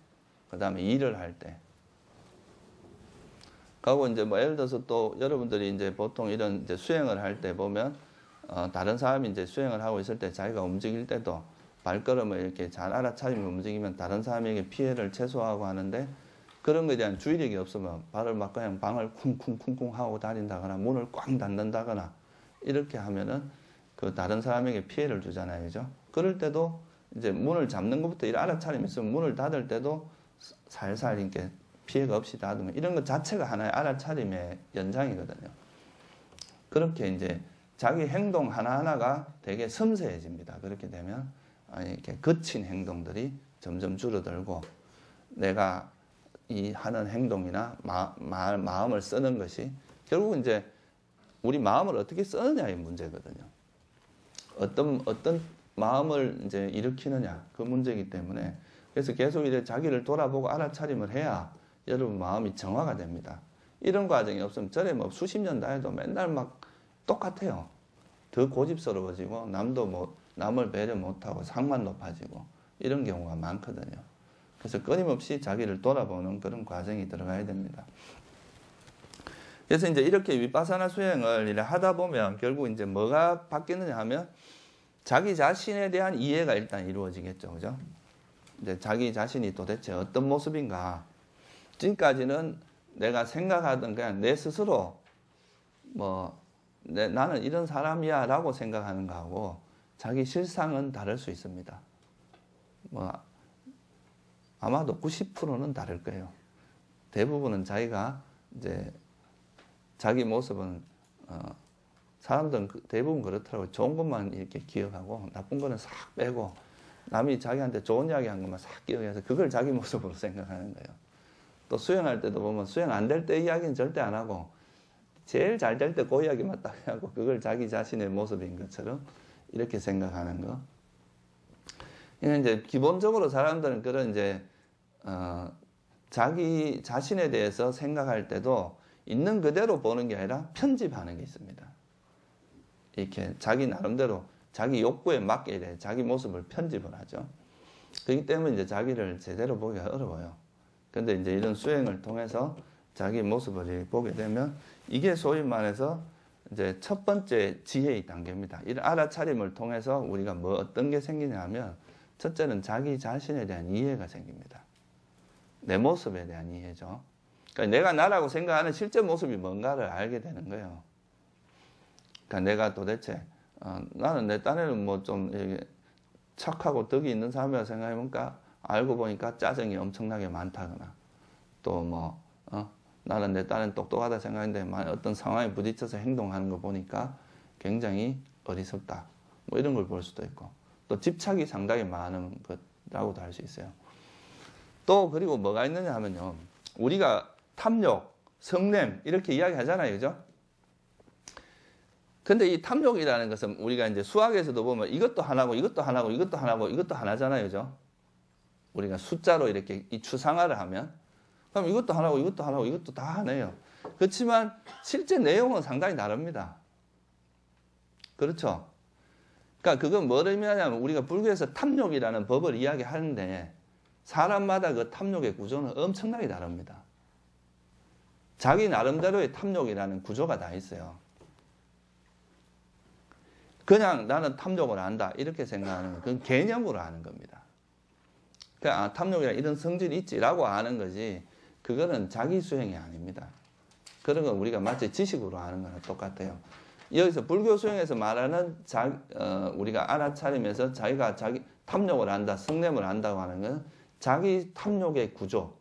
그 다음에 일을 할 때. 그리고 이제 뭐 예를 들어서 또 여러분들이 이제 보통 이런 이제 수행을 할 때 보면, 다른 사람이 이제 수행을 하고 있을 때 자기가 움직일 때도 발걸음을 이렇게 잘 알아차리며 움직이면 다른 사람에게 피해를 최소화하고 하는데 그런 것에 대한 주의력이 없으면 발을 막 그냥 방을 쿵쿵쿵쿵 하고 다닌다거나 문을 꽝 닫는다거나 이렇게 하면은 그 다른 사람에게 피해를 주잖아요, 그죠? 그럴 때도 이제 문을 잡는 것부터 일 알아차리면서 문을 닫을 때도 살살 이렇게 피해가 없이 닫으면 이런 것 자체가 하나의 알아차림의 연장이거든요. 그렇게 이제 자기 행동 하나하나가 되게 섬세해집니다. 그렇게 되면 이렇게 거친 행동들이 점점 줄어들고 내가 이 하는 행동이나 마음을 쓰는 것이 결국은 이제 우리 마음을 어떻게 쓰느냐의 문제거든요. 어떤 마음을 이제 일으키느냐 그 문제이기 때문에 그래서 계속 이제 자기를 돌아보고 알아차림을 해야 여러분 마음이 정화가 됩니다. 이런 과정이 없으면 절에 뭐 수십 년 다해도 맨날 막 똑같아요. 더 고집스러워지고 남도 뭐 남을 배려 못하고 상만 높아지고 이런 경우가 많거든요. 그래서 끊임없이 자기를 돌아보는 그런 과정이 들어가야 됩니다. 그래서 이제 이렇게 위파사나 수행을 하다 보면 결국 이제 뭐가 바뀌느냐 하면 자기 자신에 대한 이해가 일단 이루어지겠죠. 그죠? 이제 자기 자신이 도대체 어떤 모습인가. 지금까지는 내가 생각하던 그냥 내 스스로 나는 이런 사람이야 라고 생각하는 거하고 자기 실상은 다를 수 있습니다. 아마도 90%는 다를 거예요. 대부분은 자기가 이제 자기 모습은 사람들은 대부분 그렇더라고요. 좋은 것만 이렇게 기억하고 나쁜 거는 싹 빼고 남이 자기한테 좋은 이야기 한 것만 싹 기억해서 그걸 자기 모습으로 생각하는 거예요. 또 수행할 때도 보면 수행 안 될 때 이야기는 절대 안 하고 제일 잘 될 때 그 이야기만 딱 하고 그걸 자기 자신의 모습인 것처럼 이렇게 생각하는 거. 이제 기본적으로 사람들은 그런 이제 자기 자신에 대해서 생각할 때도 있는 그대로 보는 게 아니라 편집하는 게 있습니다. 이렇게 자기 나름대로 자기 욕구에 맞게 돼 자기 모습을 편집을 하죠. 그렇기 때문에 이제 자기를 제대로 보기가 어려워요. 근데 이제 이런 수행을 통해서 자기 모습을 보게 되면 이게 소위 말해서 이제 첫 번째 지혜의 단계입니다. 이런 알아차림을 통해서 우리가 어떤 게 생기냐 하면 첫째는 자기 자신에 대한 이해가 생깁니다. 내 모습에 대한 이해죠. 그러니까 내가 나라고 생각하는 실제 모습이 뭔가를 알게 되는 거예요. 그러니까 내가 도대체 나는 내 딴에는 좀 착하고 덕이 있는 사람이라고 생각해보니까 알고 보니까 짜증이 엄청나게 많다거나 또 나는 내 딴엔 똑똑하다 생각했는데 어떤 상황에 부딪혀서 행동하는 거 보니까 굉장히 어리석다. 이런 걸 볼 수도 있고 또 집착이 상당히 많은 것이라고도 할 수 있어요. 또 그리고 뭐가 있느냐 하면요. 우리가 탐욕, 성냄 이렇게 이야기하잖아요. 그죠? 근데 이 탐욕이라는 것은 우리가 이제 수학에서도 보면 이것도 하나고 이것도 하나고 이것도 하나고 이것도 하나잖아요. 그죠? 우리가 숫자로 이렇게 이 추상화를 하면 그럼 이것도 하나고 이것도 하나고 이것도 다 하네요. 그렇지만 실제 내용은 상당히 다릅니다. 그렇죠? 그러니까 그건 뭘 의미하냐면 우리가 불교에서 탐욕이라는 법을 이야기하는데 사람마다 그 탐욕의 구조는 엄청나게 다릅니다. 자기 나름대로의 탐욕이라는 구조가 다 있어요. 그냥 나는 탐욕을 안다 이렇게 생각하는 건 그건 개념으로 아는 겁니다. 그러니까 탐욕이라 이런 성질이 있지라고 아는 거지 그거는 자기 수행이 아닙니다. 그런 건 우리가 마치 지식으로 아는 거랑 똑같아요. 여기서 불교 수행에서 말하는 우리가 알아차리면서 자기가 자기 탐욕을 안다, 성냄을 안다고 하는 건 자기 탐욕의 구조,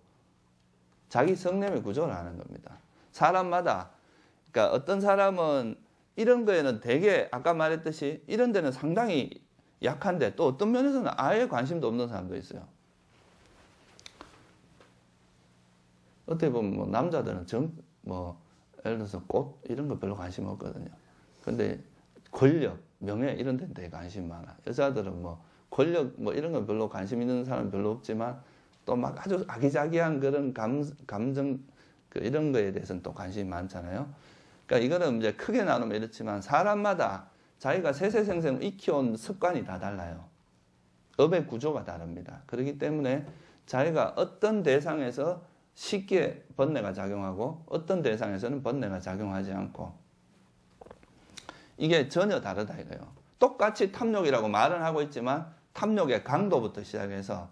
자기 성냄의 구조를 아는 겁니다. 사람마다 그러니까 어떤 사람은 이런 거에는 되게 아까 말했듯이 이런 데는 상당히 약한데 또 어떤 면에서는 아예 관심도 없는 사람도 있어요. 어떻게 보면 남자들은 예를 들어서 꽃 이런 거 별로 관심 없거든요. 근데 권력, 명예 이런 데는 되게 관심 많아. 여자들은 권력 이런 거 별로 관심 있는 사람은 별로 없지만 또 막 아주 아기자기한 그런 감정 이런 거에 대해서는 또 관심이 많잖아요. 그러니까 이거는 이제 크게 나누면 이렇지만 사람마다 자기가 세세생생 익혀온 습관이 다 달라요. 업의 구조가 다릅니다. 그렇기 때문에 자기가 어떤 대상에서 쉽게 번뇌가 작용하고 어떤 대상에서는 번뇌가 작용하지 않고 이게 전혀 다르다 이거예요. 똑같이 탐욕이라고 말은 하고 있지만 탐욕의 강도부터 시작해서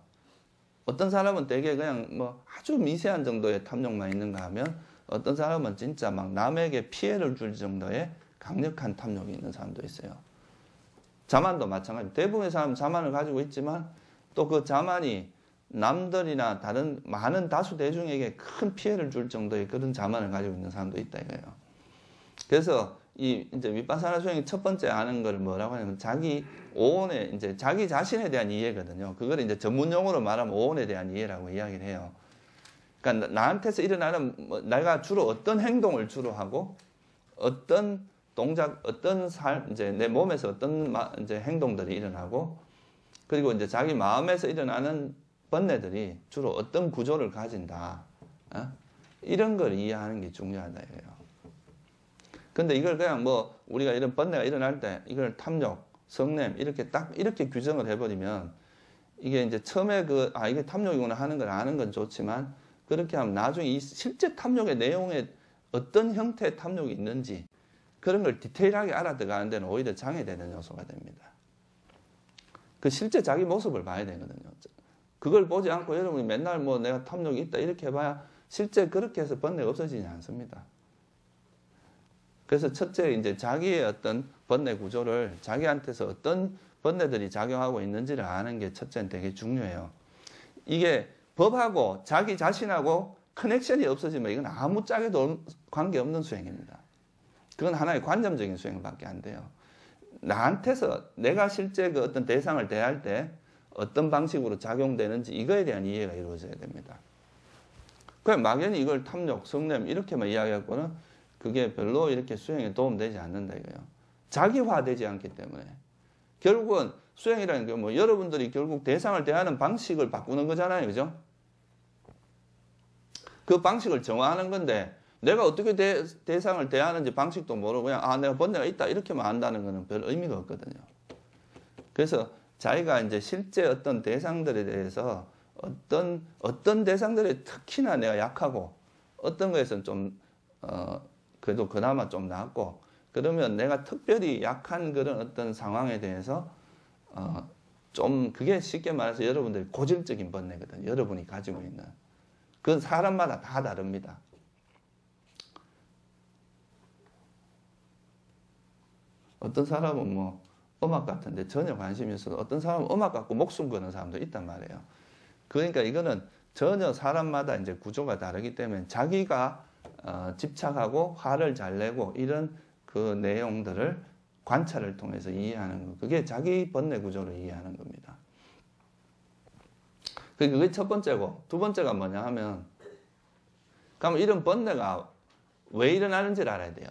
어떤 사람은 되게 그냥 아주 미세한 정도의 탐욕만 있는가 하면 어떤 사람은 진짜 막 남에게 피해를 줄 정도의 강력한 탐욕이 있는 사람도 있어요. 자만도 마찬가지. 대부분의 사람은 자만을 가지고 있지만 또 그 자만이 남들이나 다른 많은 다수 대중에게 큰 피해를 줄 정도의 그런 자만을 가지고 있는 사람도 있다 이거예요. 그래서 이제 위파사나 수행이 첫 번째 아는 걸 뭐라고 하냐면 자기 오온의 이제 자기 자신에 대한 이해거든요. 그걸 이제 전문 용어로 말하면 오온에 대한 이해라고 이야기를 해요. 그러니까 나한테서 일어나는 내가 주로 어떤 행동을 주로 하고 어떤 동작, 어떤 이제 내 몸에서 어떤 이제 행동들이 일어나고 그리고 이제 자기 마음에서 일어나는 번뇌들이 주로 어떤 구조를 가진다. 이런 걸 이해하는 게 중요하다 이거예요. 근데 이걸 그냥 우리가 이런 번뇌가 일어날 때 이걸 탐욕, 성냄 이렇게 딱 이렇게 규정을 해버리면 이게 이제 처음에 이게 탐욕이구나 하는 걸 아는 건 좋지만 그렇게 하면 나중에 이 실제 탐욕의 내용에 어떤 형태의 탐욕이 있는지 그런 걸 디테일하게 알아들어가는 데는 오히려 장애되는 요소가 됩니다. 그 실제 자기 모습을 봐야 되거든요. 그걸 보지 않고 여러분이 맨날 뭐 내가 탐욕이 있다 이렇게 해봐야 실제 그렇게 해서 번뇌가 없어지지 않습니다. 그래서 첫째 이제 자기의 어떤 번뇌 구조를 자기한테서 어떤 번뇌들이 작용하고 있는지를 아는 게 첫째는 되게 중요해요. 이게 법하고 자기 자신하고 커넥션이 없어지면 이건 아무짝에도 관계없는 수행입니다. 그건 하나의 관념적인 수행밖에 안 돼요. 나한테서 내가 실제 그 어떤 대상을 대할 때 어떤 방식으로 작용되는지 이거에 대한 이해가 이루어져야 됩니다. 그냥 막연히 이걸 탐욕, 성냄 이렇게만 이야기하고는 그게 별로 이렇게 수행에 도움되지 않는다 이거예요. 자기화되지 않기 때문에. 결국은 수행이라는 게 뭐 여러분들이 결국 대상을 대하는 방식을 바꾸는 거잖아요. 그죠? 그 방식을 정화하는 건데 내가 어떻게 대상을 대하는지 방식도 모르고 그냥 내가 번뇌가 있다 이렇게만 안다는 거는 별 의미가 없거든요. 그래서 자기가 이제 실제 어떤 대상들에 대해서 어떤 대상들에 특히나 내가 약하고 어떤 거에서는 좀 그래도 그나마 좀 낫고 그러면 내가 특별히 약한 그런 어떤 상황에 대해서 좀 그게 쉽게 말해서 여러분들이 고질적인 번뇌거든요. 여러분이 가지고 있는. 그건 사람마다 다 다릅니다. 어떤 사람은 뭐 음악 같은데 전혀 관심이 없어도 어떤 사람은 음악 갖고 목숨 거는 사람도 있단 말이에요. 그러니까 이거는 전혀 사람마다 이제 구조가 다르기 때문에 자기가 집착하고 화를 잘 내고 이런 그 내용들을 관찰을 통해서 이해하는 거. 그게 자기 번뇌 구조를 이해하는 겁니다. 그게 첫 번째고 두 번째가 뭐냐 하면 그러면 이런 번뇌가 왜 일어나는지를 알아야 돼요.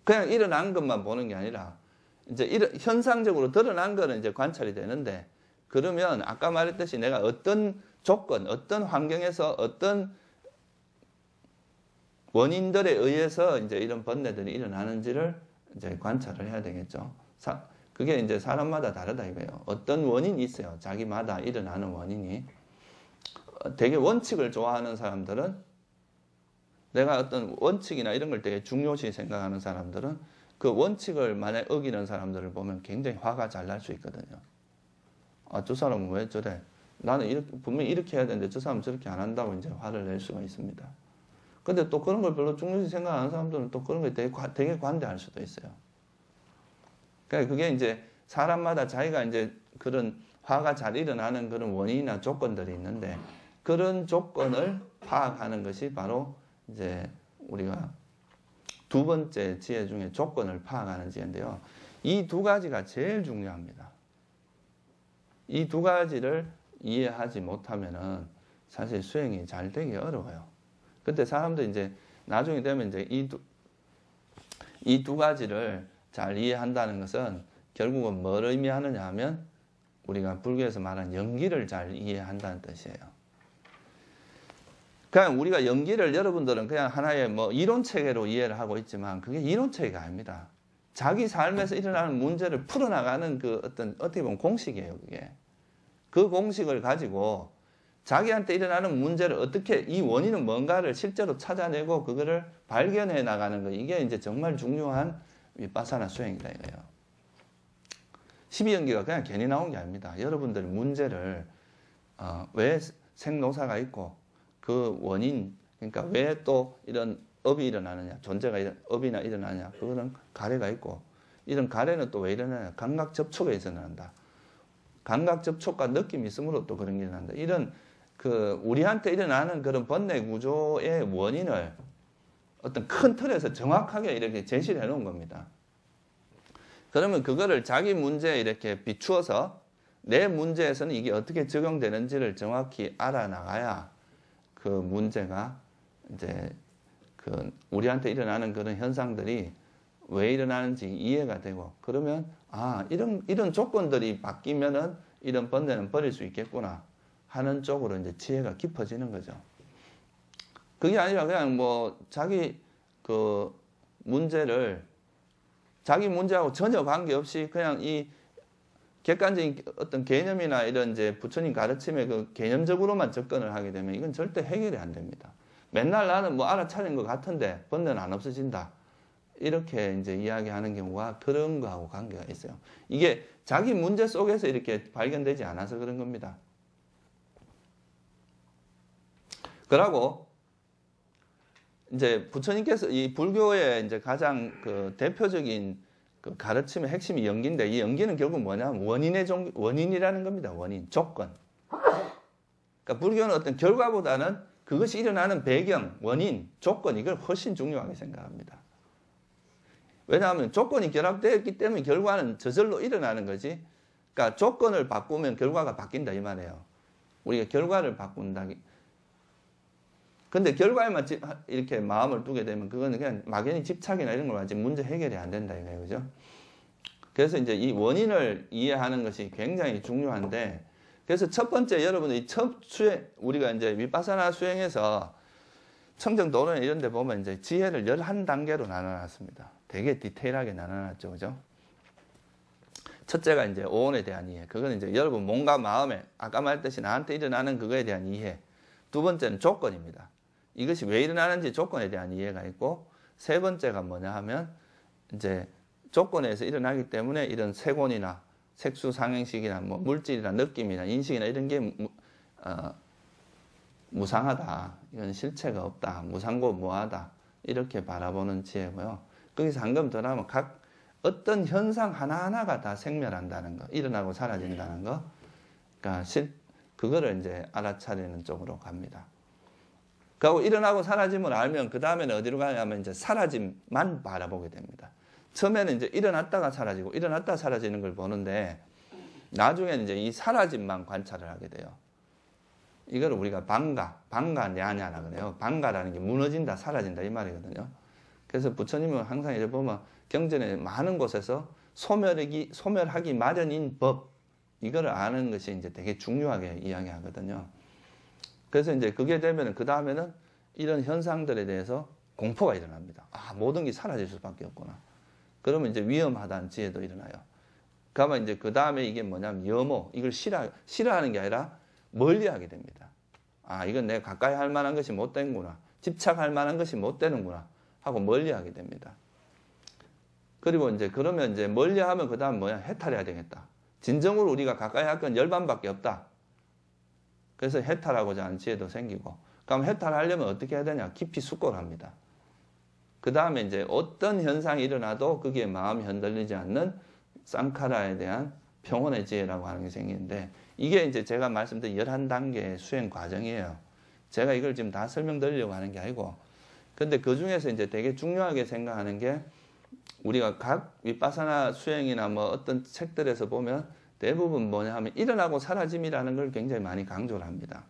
그냥 일어난 것만 보는 게 아니라 이제 현상적으로 드러난 거는 이제 관찰이 되는데 그러면 아까 말했듯이 내가 어떤 조건, 어떤 환경에서 어떤 원인들에 의해서 이제 이런 번뇌들이 일어나는지를 이제 관찰을 해야 되겠죠. 그게 이제 사람마다 다르다 이거예요. 어떤 원인이 있어요. 자기마다 일어나는 원인이. 되게 원칙을 좋아하는 사람들은 내가 어떤 원칙이나 이런 걸 되게 중요시 생각하는 사람들은 그 원칙을 만약 어기는 사람들을 보면 굉장히 화가 잘 날 수 있거든요. 저 사람은 왜 저래? 나는 분명히 이렇게 해야 되는데 저 사람은 저렇게 안 한다고 이제 화를 낼 수가 있습니다. 근데 또 그런 걸 별로 중요시 생각하는 사람들은 또 그런 게 되게 관대할 수도 있어요. 그러니까 그게 이제 사람마다 자기가 이제 그런 화가 잘 일어나는 그런 원인이나 조건들이 있는데 그런 조건을 파악하는 것이 바로 이제 우리가 두 번째 지혜 중에 조건을 파악하는 지혜인데요. 이 두 가지가 제일 중요합니다. 이 두 가지를 이해하지 못하면은 사실 수행이 잘 되기 어려워요. 근데 사람들이 이제 나중에 되면 이제 이 두 가지를 잘 이해한다는 것은 결국은 뭘 의미하느냐 하면 우리가 불교에서 말하는 연기를 잘 이해한다는 뜻이에요. 그냥 우리가 연기를 여러분들은 그냥 하나의 뭐 이론 체계로 이해를 하고 있지만 그게 이론 체계가 아닙니다. 자기 삶에서 일어나는 문제를 풀어나가는 그 어떻게 보면 공식이에요, 그게. 그 공식을 가지고 자기한테 일어나는 문제를 어떻게 이 원인은 뭔가를 실제로 찾아내고 그거를 발견해 나가는 거. 이게 이제 정말 중요한 위파사나 수행이다 이거예요. 12연기가 그냥 괜히 나온 게 아닙니다. 여러분들 문제를 왜 생노사가 있고 그 원인, 그러니까 왜 또 이런 업이 일어나느냐, 업이나 일어나느냐, 그거는 가래가 있고, 이런 가래는 또 왜 일어나냐, 감각 접촉에 일어난다. 감각 접촉과 느낌이 있으므로 또 그런 게 일어난다. 이런 우리한테 일어나는 그런 번뇌 구조의 원인을 어떤 큰 틀에서 정확하게 이렇게 제시를 해 놓은 겁니다. 그러면 그거를 자기 문제에 이렇게 비추어서 내 문제에서는 이게 어떻게 적용되는지를 정확히 알아나가야 그 문제가 이제 우리한테 일어나는 그런 현상들이 왜 일어나는지 이해가 되고 그러면 이런 조건들이 바뀌면은 이런 번뇌는 버릴 수 있겠구나 하는 쪽으로 이제 지혜가 깊어지는 거죠. 그게 아니라 그냥 뭐 자기 그 문제를 자기 문제하고 전혀 관계없이 그냥 이 객관적인 어떤 개념이나 이런 이제 부처님 가르침에 그 개념적으로만 접근을 하게 되면 이건 절대 해결이 안 됩니다. 맨날 나는 뭐 알아차린 것 같은데 번뇌는 안 없어진다. 이렇게 이제 이야기하는 경우가 그런 거하고 관계가 있어요. 이게 자기 문제 속에서 이렇게 발견되지 않아서 그런 겁니다. 그러고 이제 부처님께서 이 불교의 이제 가장 그 대표적인 그 가르침의 핵심이 연기인데, 이 연기는 결국 뭐냐면 원인이라는 겁니다. 원인, 조건. 그러니까 불교는 어떤 결과보다는 그것이 일어나는 배경, 원인, 조건, 이걸 훨씬 중요하게 생각합니다. 왜냐하면 조건이 결합되었기 때문에 결과는 저절로 일어나는 거지. 그러니까 조건을 바꾸면 결과가 바뀐다 이 말이에요. 우리가 결과를 바꾼다. 근데 결과에만 이렇게 마음을 두게 되면 그거는 그냥 막연히 집착이나 이런 걸 하지 문제 해결이 안 된다 이거예요. 그죠? 그래서 이제 이 원인을 이해하는 것이 굉장히 중요한데, 그래서 첫 번째 여러분이 첫 수행, 우리가 이제 위파사나 수행에서 청정도론 이런 데 보면 이제 지혜를 11단계로 나눠놨습니다. 되게 디테일하게 나눠놨죠. 그죠? 첫째가 이제 오온에 대한 이해. 그건 이제 여러분 몸과 마음에, 아까 말했듯이 나한테 일어나는 그거에 대한 이해. 두 번째는 조건입니다. 이것이 왜 일어나는지 조건에 대한 이해가 있고, 세 번째가 뭐냐 하면 이제 조건에서 일어나기 때문에 이런 세곤이나 색수 상행식이나 뭐 물질이나 느낌이나 인식이나 이런 게 무상하다. 이건 실체가 없다. 무상고 무하다. 이렇게 바라보는 지혜고요. 거기서 한 점 더 나면 각 어떤 현상 하나하나가 다 생멸한다는 거, 일어나고 사라진다는 거. 그러니까 그거를 이제 알아차리는 쪽으로 갑니다. 그리고 일어나고 사라짐을 알면 그 다음에는 어디로 가냐면 이제 사라짐만 바라보게 됩니다. 처음에는 이제 일어났다가 사라지고 일어났다가 사라지는 걸 보는데, 나중에는 이제 이 사라짐만 관찰을 하게 돼요. 이걸 우리가 방가냐냐라 그래요. 방가라는 게 무너진다, 사라진다 이 말이거든요. 그래서 부처님은 항상 이제 보면 경전에 많은 곳에서 소멸하기 마련인 법, 이거를 아는 것이 이제 되게 중요하게 이야기하거든요. 그래서 이제 그게 되면 그 다음에는 이런 현상들에 대해서 공포가 일어납니다. 아, 모든 게 사라질 수밖에 없구나. 그러면 이제 위험하다는 지혜도 일어나요. 그러면 이제 그 다음에 이게 뭐냐면 염오, 이걸 싫어하는 게 아니라 멀리하게 됩니다. 아, 이건 내가 가까이 할 만한 것이 못 되는구나. 집착할 만한 것이 못 되는구나 하고 멀리하게 됩니다. 그리고 이제 그러면 이제 멀리하면 그 다음 뭐야? 해탈해야 되겠다. 진정으로 우리가 가까이 할 건 열반밖에 없다. 그래서 해탈하고자 하는 지혜도 생기고, 그럼 해탈하려면 어떻게 해야 되냐? 깊이 숙고를 합니다. 그 다음에 이제 어떤 현상이 일어나도 거기에 마음이 흔들리지 않는 쌍카라에 대한 평온의 지혜라고 하는 게 생기는데, 이게 이제 제가 말씀드린 11단계의 수행 과정이에요. 제가 이걸 지금 다 설명드리려고 하는 게 아니고, 근데 그 중에서 이제 되게 중요하게 생각하는 게, 우리가 각 위파사나 수행이나 뭐 어떤 책들에서 보면 대부분 뭐냐 하면 일어나고 사라짐이라는 걸 굉장히 많이 강조를 합니다.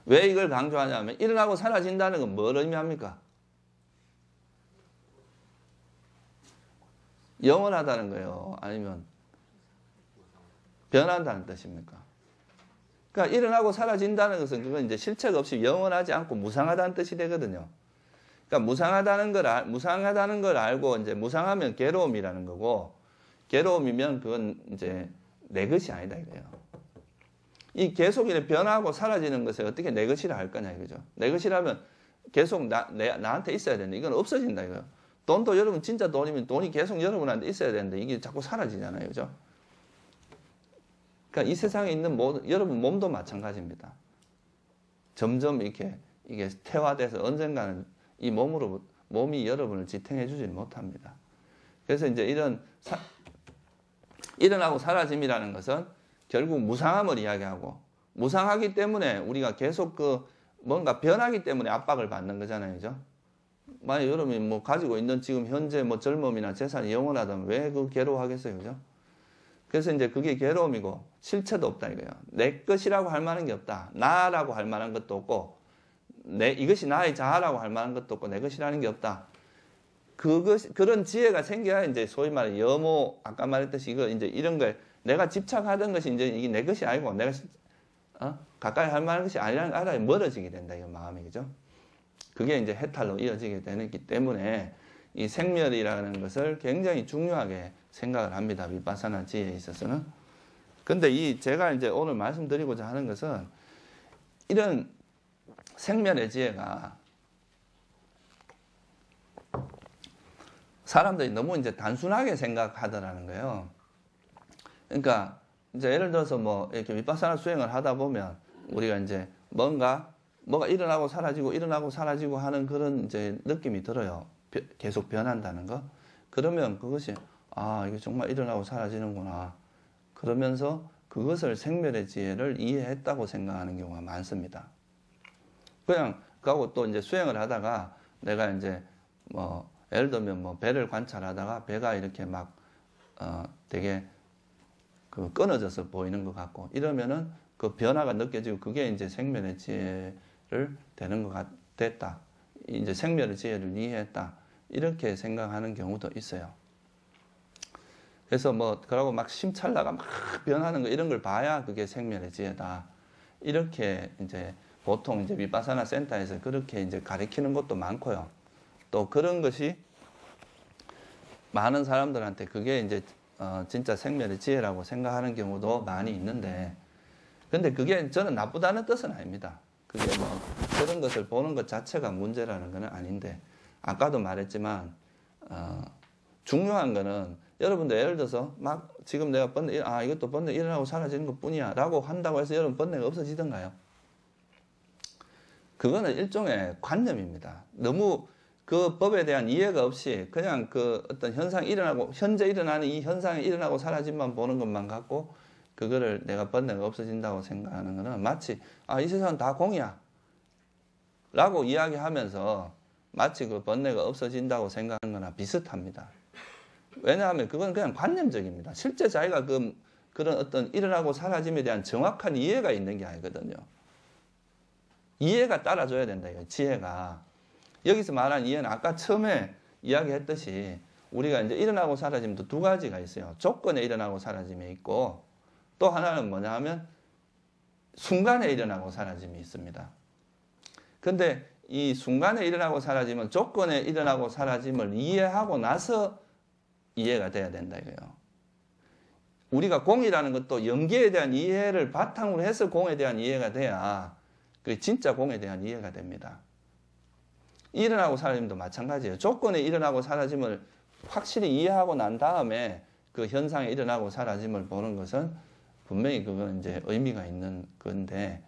왜 이걸 강조하냐면, 일어나고 사라진다는 건 뭘 의미합니까? 영원하다는 거예요? 아니면 변한다는 뜻입니까? 그러니까 일어나고 사라진다는 것은 그건 이제 실체가 없이 영원하지 않고 무상하다는 뜻이 되거든요. 그러니까 무상하다는 걸 알고 이제 무상하면 괴로움이라는 거고, 괴로움이면 그건 이제 내 것이 아니다 이거예요. 이 계속 이렇게 변하고 사라지는 것을 어떻게 내 것이라 할 거냐 이거죠. 내 것이라면 계속 나한테 있어야 되는데 이건 없어진다 이거예요. 돈도 여러분 진짜 돈이면 돈이 계속 여러분한테 있어야 되는데 이게 자꾸 사라지잖아요. 그죠? 그러니까 이 세상에 있는 여러분 몸도 마찬가지입니다. 점점 이게 태화돼서 언젠가는 이 몸이 여러분을 지탱해 주지 못합니다. 그래서 이제 일어나고 사라짐이라는 것은 결국 무상함을 이야기하고, 무상하기 때문에 우리가 계속 뭔가 변하기 때문에 압박을 받는 거잖아요. 그죠? 만약 여러분이 뭐 가지고 있는 지금 현재 뭐 젊음이나 재산이 영원하다면 왜 괴로워하겠어요? 그죠? 그래서 이제 그게 괴로움이고 실체도 없다 이거예요. 내 것이라고 할 만한 게 없다. 나라고 할 만한 것도 없고, 이것이 나의 자아라고 할 만한 것도 없고, 내 것이라는 게 없다. 그런 지혜가 생겨야 이제 소위 말해 염오, 아까 말했듯이 이제 이런 걸 내가 집착하던 것이 이제 이게 내 것이 아니고 내가 가까이 할 만한 것이 아니라는 걸 알아야 멀어지게 된다. 이거 마음이. 그죠? 그게 이제 해탈로 이어지게 되기 때문에 이 생멸이라는 것을 굉장히 중요하게 생각을 합니다. 비파사나 지혜에 있어서는. 근데 제가 이제 오늘 말씀드리고자 하는 것은 이런 생멸의 지혜가 사람들이 너무 이제 단순하게 생각하더라는 거예요. 그러니까 이제 예를 들어서 뭐 이렇게 비파사나 수행을 하다 보면 우리가 이제 뭐가 일어나고 사라지고 하는 그런 이제 느낌이 들어요. 계속 변한다는 거. 그러면 그것이 이게 정말 일어나고 사라지는구나. 그러면서 그것을 생멸의 지혜를 이해했다고 생각하는 경우가 많습니다. 그냥 그하고 또 이제 수행을 하다가 내가 이제 뭐 예를 들면 뭐 배를 관찰하다가 배가 이렇게 막 되게 그 끊어져서 보이는 것 같고 이러면은 그 변화가 느껴지고 그게 이제 생멸의 지혜를 되는 것 됐다. 이제 생멸의 지혜를 이해했다. 이렇게 생각하는 경우도 있어요. 그래서 뭐 그러고 막 심찰나가 막 변하는 거 이런 걸 봐야 그게 생멸의 지혜다. 이렇게 이제 보통 이제 비파사나 센터에서 그렇게 이제 가르치는 것도 많고요. 또 그런 것이 많은 사람들한테 그게 이제 진짜 생멸의 지혜라고 생각하는 경우도 많이 있는데, 근데 그게 저는 나쁘다는 뜻은 아닙니다. 그게 뭐 그런 것을 보는 것 자체가 문제라는 건 아닌데, 아까도 말했지만 중요한 거는 여러분들 예를 들어서 막 지금 내가 이것도 번뇌 일어나고 사라지는 것 뿐이야 라고 한다고 해서 여러분 번뇌가 없어지던가요? 그거는 일종의 관념입니다. 너무 그 법에 대한 이해가 없이 그냥 그 어떤 현상이 일어나고 현재 일어나는 이 현상이 일어나고 사라짐만 보는 것만 갖고 그거를 내가 번뇌가 없어진다고 생각하는 거는 마치 이 세상은 다 공이야 라고 이야기하면서 마치 그 번뇌가 없어진다고 생각하는 거나 비슷합니다. 왜냐하면 그건 그냥 관념적입니다. 실제 자기가 그런 어떤 일어나고 사라짐에 대한 정확한 이해가 있는 게 아니거든요. 이해가 따라줘야 된다, 이거 지혜가. 여기서 말한 이해는 아까 처음에 이야기했듯이 우리가 이제 일어나고 사라짐도 두 가지가 있어요. 조건에 일어나고 사라짐이 있고 또 하나는 뭐냐 하면 순간에 일어나고 사라짐이 있습니다. 근데 이 순간에 일어나고 사라짐은 조건에 일어나고 사라짐을 이해하고 나서 이해가 돼야 된다 이거예요. 우리가 공이라는 것도 연기에 대한 이해를 바탕으로 해서 공에 대한 이해가 돼야 그게 진짜 공에 대한 이해가 됩니다. 일어나고 사라짐도 마찬가지예요. 조건에 일어나고 사라짐을 확실히 이해하고 난 다음에 그 현상에 일어나고 사라짐을 보는 것은 분명히 그건 이제 의미가 있는 건데,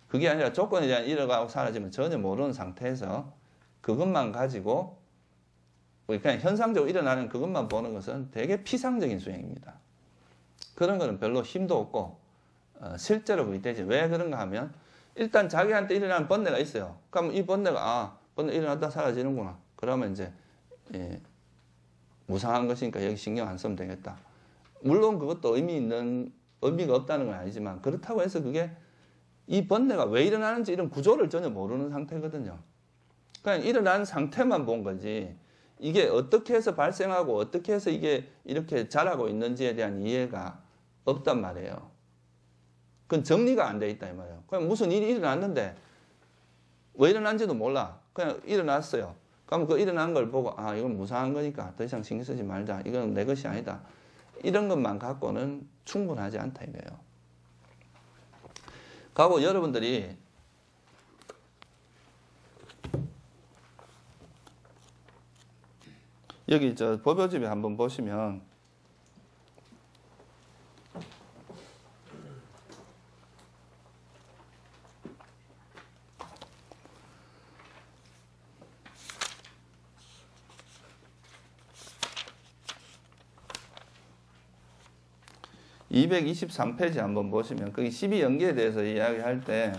그게 아니라 조건에 대한 일어나고 사라짐을 전혀 모르는 상태에서 그것만 가지고 그냥 현상적으로 일어나는 그것만 보는 것은 되게 피상적인 수행입니다. 그런 거는 별로 힘도 없고 실제로 그렇게 되지. 왜 그런가 하면 일단 자기한테 일어나는 번뇌가 있어요. 그럼 이 번뇌가 번뇌 일어났다 사라지는구나. 그러면 이제 무상한 것이니까 여기 신경 안 쓰면 되겠다. 물론 그것도 의미가 없다는 건 아니지만 그렇다고 해서 그게 이 번뇌가 왜 일어나는지 이런 구조를 전혀 모르는 상태거든요. 그냥 일어나는 상태만 본 거지 이게 어떻게 해서 발생하고 어떻게 해서 이게 이렇게 자라고 있는지에 대한 이해가 없단 말이에요. 그건 정리가 안 돼 있다 이 말이에요. 그냥 무슨 일이 일어났는데 왜 일어난지도 몰라. 그냥 일어났어요. 그럼 그 일어난 걸 보고 이건 무상한 거니까 더 이상 신경 쓰지 말자. 이건 내 것이 아니다. 이런 것만 갖고는 충분하지 않다 이거예요. 그리고 여러분들이 여기 법요집에 한번 보시면 (223페이지) 한번 보시면 거기 12연기에 대해서 이야기할 때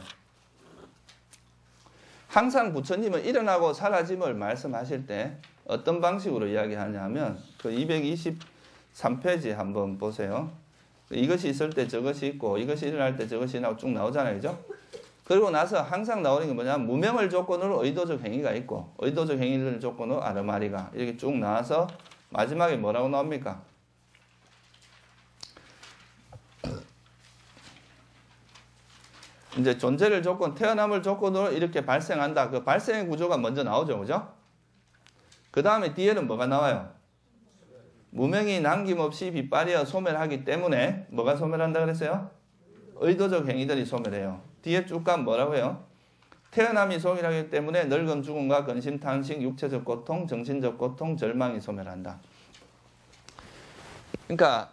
항상 부처님은 일어나고 사라짐을 말씀하실 때 어떤 방식으로 이야기하냐면 그 223페이지 한번 보세요. 이것이 있을 때 저것이 있고 이것이 일어날 때 저것이 나오고 쭉 나오잖아요. 그죠? 그리고 나서 항상 나오는 게 뭐냐면 무명을 조건으로 의도적 행위가 있고 의도적 행위를 조건으로 아르마리가 이렇게 쭉 나와서 마지막에 뭐라고 나옵니까? 이제 존재를 태어남을 조건으로 이렇게 발생한다. 그 발생의 구조가 먼저 나오죠. 그죠? 그 다음에 뒤에는 뭐가 나와요? 무명이 남김없이 빗발이어 소멸하기 때문에 뭐가 소멸한다 그랬어요? 의도적 행위들이 소멸해요. 뒤에 쭉 가면 뭐라고요? 태어남이 소멸하기 때문에 늙음, 죽음과 근심, 탄식, 육체적 고통, 정신적 고통, 절망이 소멸한다. 그러니까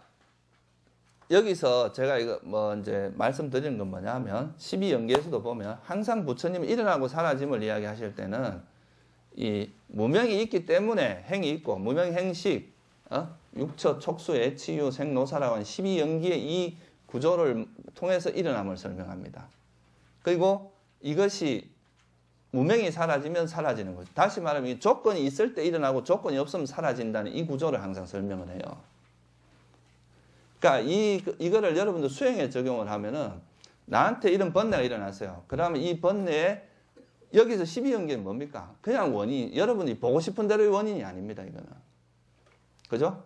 여기서 제가 이거 뭐 이제 말씀드리는 건 뭐냐면 12연계에서도 보면 항상 부처님이 일어나고 사라짐을 이야기하실 때는 이 무명이 있기 때문에 행이 있고 무명 행식, 육처, 촉수, 치유, 생노사라고 하는 12연기의 이 구조를 통해서 일어남을 설명합니다. 그리고 이것이 무명이 사라지면 사라지는 거죠. 다시 말하면 이 조건이 있을 때 일어나고 조건이 없으면 사라진다는 이 구조를 항상 설명을 해요. 그러니까 이거를 여러분들 수행에 적용을 하면은 나한테 이런 번뇌가 일어났어요. 그러면 이 번뇌에 여기서 12연계는 뭡니까? 그냥 원인, 여러분이 보고 싶은 대로의 원인이 아닙니다. 이거는. 그죠?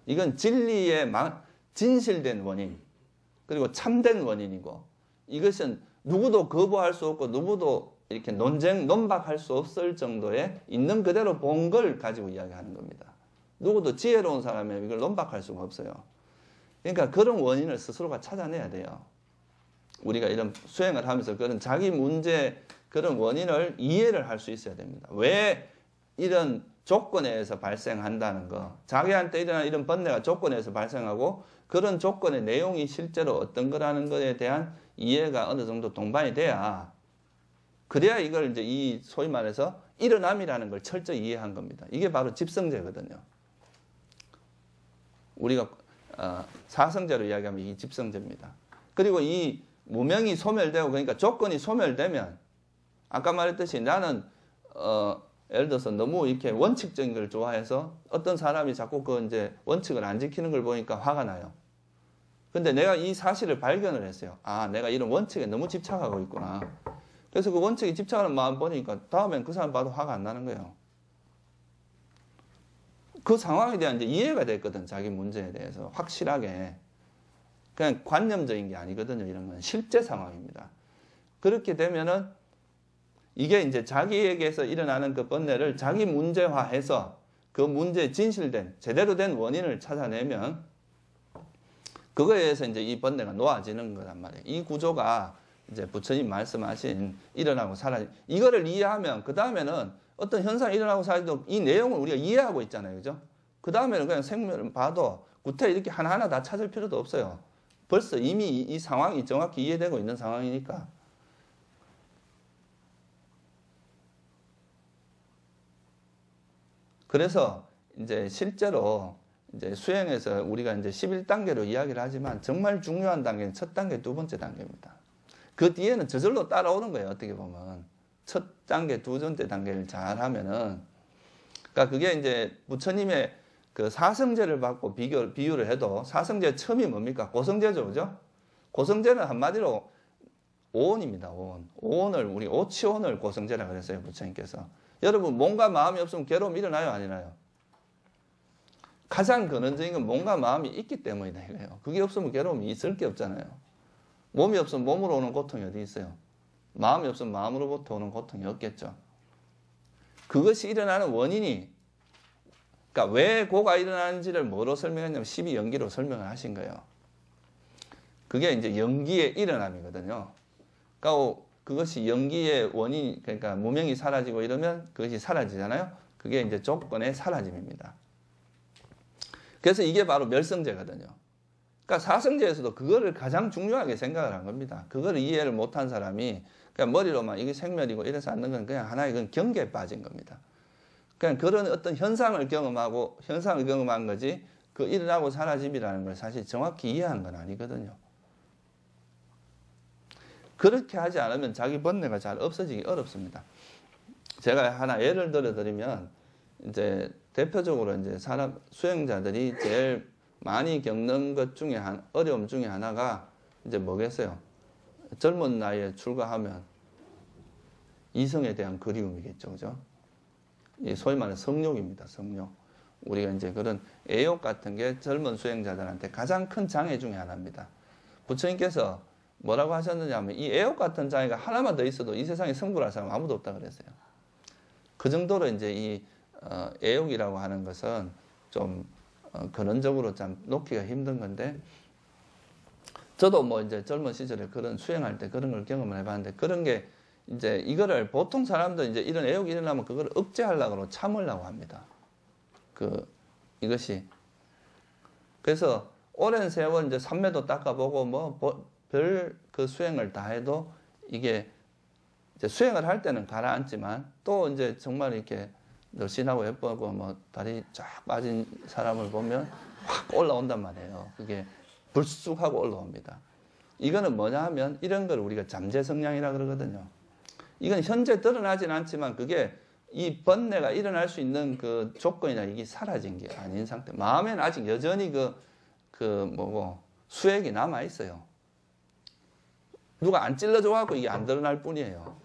이건 진리의 진실된 원인, 그리고 참된 원인이고, 이것은 누구도 거부할 수 없고 누구도 이렇게 논박할 수 없을 정도의 있는 그대로 본 걸 가지고 이야기하는 겁니다. 누구도 지혜로운 사람이 이걸 논박할 수가 없어요. 그러니까 그런 원인을 스스로가 찾아내야 돼요. 우리가 이런 수행을 하면서 그런 자기 문제, 그런 원인을 이해를 할 수 있어야 됩니다. 왜 이런 조건에 의해서 발생한다는 거, 자기한테 일어난 이런 번뇌가 조건에 의해서 발생하고 그런 조건의 내용이 실제로 어떤 거라는 것에 대한 이해가 어느 정도 동반이 돼야, 그래야 이걸 이제 이 소위 말해서 일어남이라는 걸 철저히 이해한 겁니다. 이게 바로 집성제거든요. 우리가 사성제로 이야기하면 이 집성제입니다. 그리고 이 무명이 소멸되고, 그러니까 조건이 소멸되면, 아까 말했듯이 나는 예를 들어서 너무 이렇게 원칙적인 걸 좋아해서 어떤 사람이 자꾸 그 이제 원칙을 안 지키는 걸 보니까 화가 나요. 근데 내가 이 사실을 발견을 했어요. 아, 내가 이런 원칙에 너무 집착하고 있구나. 그래서 그 원칙에 집착하는 마음 보니까 다음엔 그 사람 봐도 화가 안 나는 거예요. 그 상황에 대한 이제 이해가 됐거든. 자기 문제에 대해서 확실하게. 그냥 관념적인 게 아니거든요. 이런 건 실제 상황입니다. 그렇게 되면은 이게 이제 자기에게서 일어나는 그 번뇌를 자기 문제화해서 그 문제에 진실된 제대로 된 원인을 찾아내면 그거에 의해서 이제 이 번뇌가 놓아지는 거란 말이에요. 이 구조가 이제 부처님 말씀하신 일어나고 사라진, 이거를 이해하면 그 다음에는 어떤 현상이 일어나고 사라지도 이 내용을 우리가 이해하고 있잖아요. 그죠? 그 다음에는 그냥 생멸을 봐도 구태 이렇게 하나하나 다 찾을 필요도 없어요. 벌써 이미 이 상황이 정확히 이해되고 있는 상황이니까. 그래서 이제 실제로 이제 수행에서 우리가 이제 11단계로 이야기를 하지만 정말 중요한 단계는 첫 단계, 두 번째 단계입니다. 그 뒤에는 저절로 따라오는 거예요. 어떻게 보면. 첫 단계, 두 번째 단계를 잘 하면은. 그러니까 그게 이제 부처님의 그 사성제를 받고 비유를 해도 사성제 처음이 뭡니까? 고성제죠. 그죠? 고성제는 한마디로 오온입니다. 오온. 오온을, 우리 오치온을 고성제라 그랬어요. 부처님께서. 여러분, 몸과 마음이 없으면 괴로움이 일어나요? 안 일어나요? 가장 근원적인 건 몸과 마음이 있기 때문이다 이거예요. 그게 없으면 괴로움이 있을 게 없잖아요. 몸이 없으면 몸으로 오는 고통이 어디 있어요? 마음이 없으면 마음으로부터 오는 고통이 없겠죠. 그것이 일어나는 원인이, 그러니까 왜 고가 일어나는지를 뭐로 설명했냐면 12연기로 설명을 하신 거예요. 그게 이제 연기의 일어남이거든요. 그러니까 그것이 연기의 원인, 그러니까 무명이 사라지고 이러면 그것이 사라지잖아요. 그게 이제 조건의 사라짐입니다. 그래서 이게 바로 멸성제거든요. 그러니까 사성제에서도 그거를 가장 중요하게 생각을 한 겁니다. 그거를 이해를 못한 사람이 그냥 머리로만 이게 생멸이고 이래서 않는 건 그냥 하나의 그건 경계에 빠진 겁니다. 그냥 그런 어떤 현상을 경험한 거지 그 일어나고 사라짐이라는 걸 사실 정확히 이해한 건 아니거든요. 그렇게 하지 않으면 자기 번뇌가 잘 없어지기 어렵습니다. 제가 하나 예를 들어 드리면 이제 대표적으로 이제 수행자들이 제일 많이 겪는 것 중에 어려움 중에 하나가 이제 뭐겠어요? 젊은 나이에 출가하면 이성에 대한 그리움이겠죠. 그죠? 소위 말하는 성욕입니다. 성욕. 우리가 이제 그런 애욕 같은 게 젊은 수행자들한테 가장 큰 장애 중에 하나입니다. 부처님께서 뭐라고 하셨느냐 하면 이 애욕 같은 장애가 하나만 더 있어도 이 세상에 성불할 사람 아무도 없다 그랬어요. 그 정도로 이제 이 애욕이라고 하는 것은 좀 근원적으로 참 놓기가 힘든 건데, 저도 뭐 이제 젊은 시절에 그런 수행할 때 그런 걸 경험을 해봤는데, 그런 게 이제 이거를 보통 사람들 이제 이런 애욕이 일어나면 그걸 억제하려고 참으려고 합니다. 이것이. 그래서 오랜 세월 이제 삼매도 닦아보고 뭐 별 그 수행을 다 해도 이게 이제 수행을 할 때는 가라앉지만 또 이제 정말 이렇게 늘씬하고 예쁘고 뭐 다리 쫙 빠진 사람을 보면 확 올라온단 말이에요. 그게 불쑥하고 올라옵니다. 이거는 뭐냐 하면 이런 걸 우리가 잠재성량이라 그러거든요. 이건 현재 드러나진 않지만 그게 이 번뇌가 일어날 수 있는 그 조건이나 이게 사라진 게 아닌 상태. 마음에는 아직 여전히 수액이 남아 있어요. 누가 안 찔러줘갖고 이게 안 드러날 뿐이에요.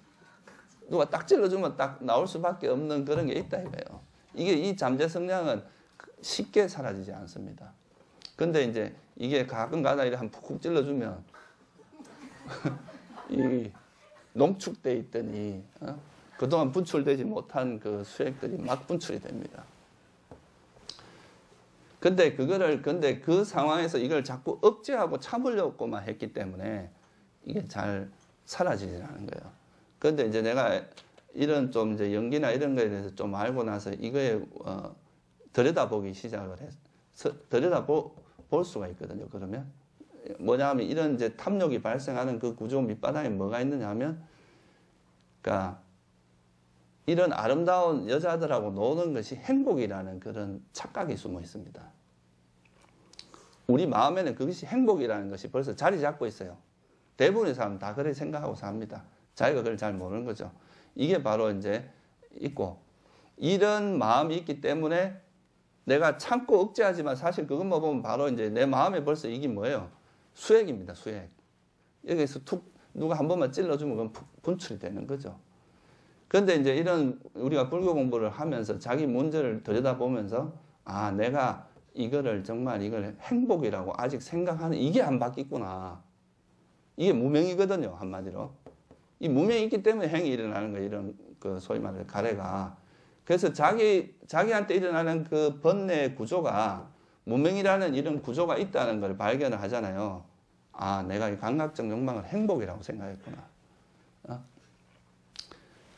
누가 딱 찔러주면 딱 나올 수밖에 없는 그런 게 있다 이거예요. 이게 이 잠재성량은 쉽게 사라지지 않습니다. 근데 이제 이게 가끔가다 이렇게 한 푹푹 찔러주면 이 농축돼 있더니 그동안 분출되지 못한 그 수액들이 막 분출이 됩니다. 근데 그 상황에서 이걸 자꾸 억제하고 참으려고만 했기 때문에 이게 잘 사라지지 않는 거예요. 근데 이제 내가 이런 좀 이제 연기나 이런 거에 대해서 좀 알고 나서 이거에 들여다보기 시작을 해서 들여다볼 수가 있거든요. 그러면 뭐냐 하면 이런 이제 탐욕이 발생하는 그 구조 밑바닥에 뭐가 있느냐 하면, 그러니까 이런 아름다운 여자들하고 노는 것이 행복이라는 그런 착각이 숨어 있습니다. 우리 마음에는 그것이 행복이라는 것이 벌써 자리 잡고 있어요. 대부분의 사람은 다 그렇게 생각하고 삽니다. 자기가 그걸 잘 모르는 거죠. 이게 바로 이제 있고, 이런 마음이 있기 때문에 내가 참고 억제하지만 사실 그것만 보면 바로 이제 내 마음에 벌써 이게 뭐예요? 수액입니다, 수액. 여기서 누가 한 번만 찔러주면 그건 분출이 되는 거죠. 그런데 이제 이런 우리가 불교 공부를 하면서 자기 문제를 들여다보면서, 내가 이거를 정말 이걸 행복이라고 아직 생각하는 이게 안 바뀌구나. 이게 무명이거든요, 한마디로. 이 무명이 있기 때문에 행이 일어나는 거예요. 이런 그 소위 말하는 가래가. 그래서 자기한테 일어나는 그 번뇌의 구조가 무명이라는 이런 구조가 있다는 걸 발견을 하잖아요. 내가 이 감각적 욕망을 행복이라고 생각했구나.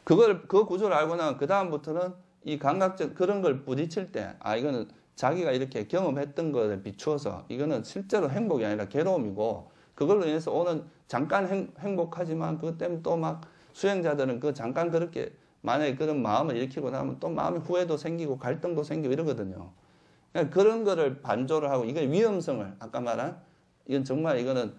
그 구조를 알고 나면 그 다음부터는 이 감각적 그런 걸 부딪힐 때, 이거는 자기가 이렇게 경험했던 것에 비추어서 이거는 실제로 행복이 아니라 괴로움이고, 그걸로 인해서 오는 잠깐 행복하지만 그것 때문에 또 막 수행자들은 그 잠깐 그렇게 만약에 그런 마음을 일으키고 나면 또 마음에 후회도 생기고 갈등도 생기고 이러거든요. 그러니까 그런 거를 반조를 하고, 이거 위험성을 아까 말한 이건 정말 이거는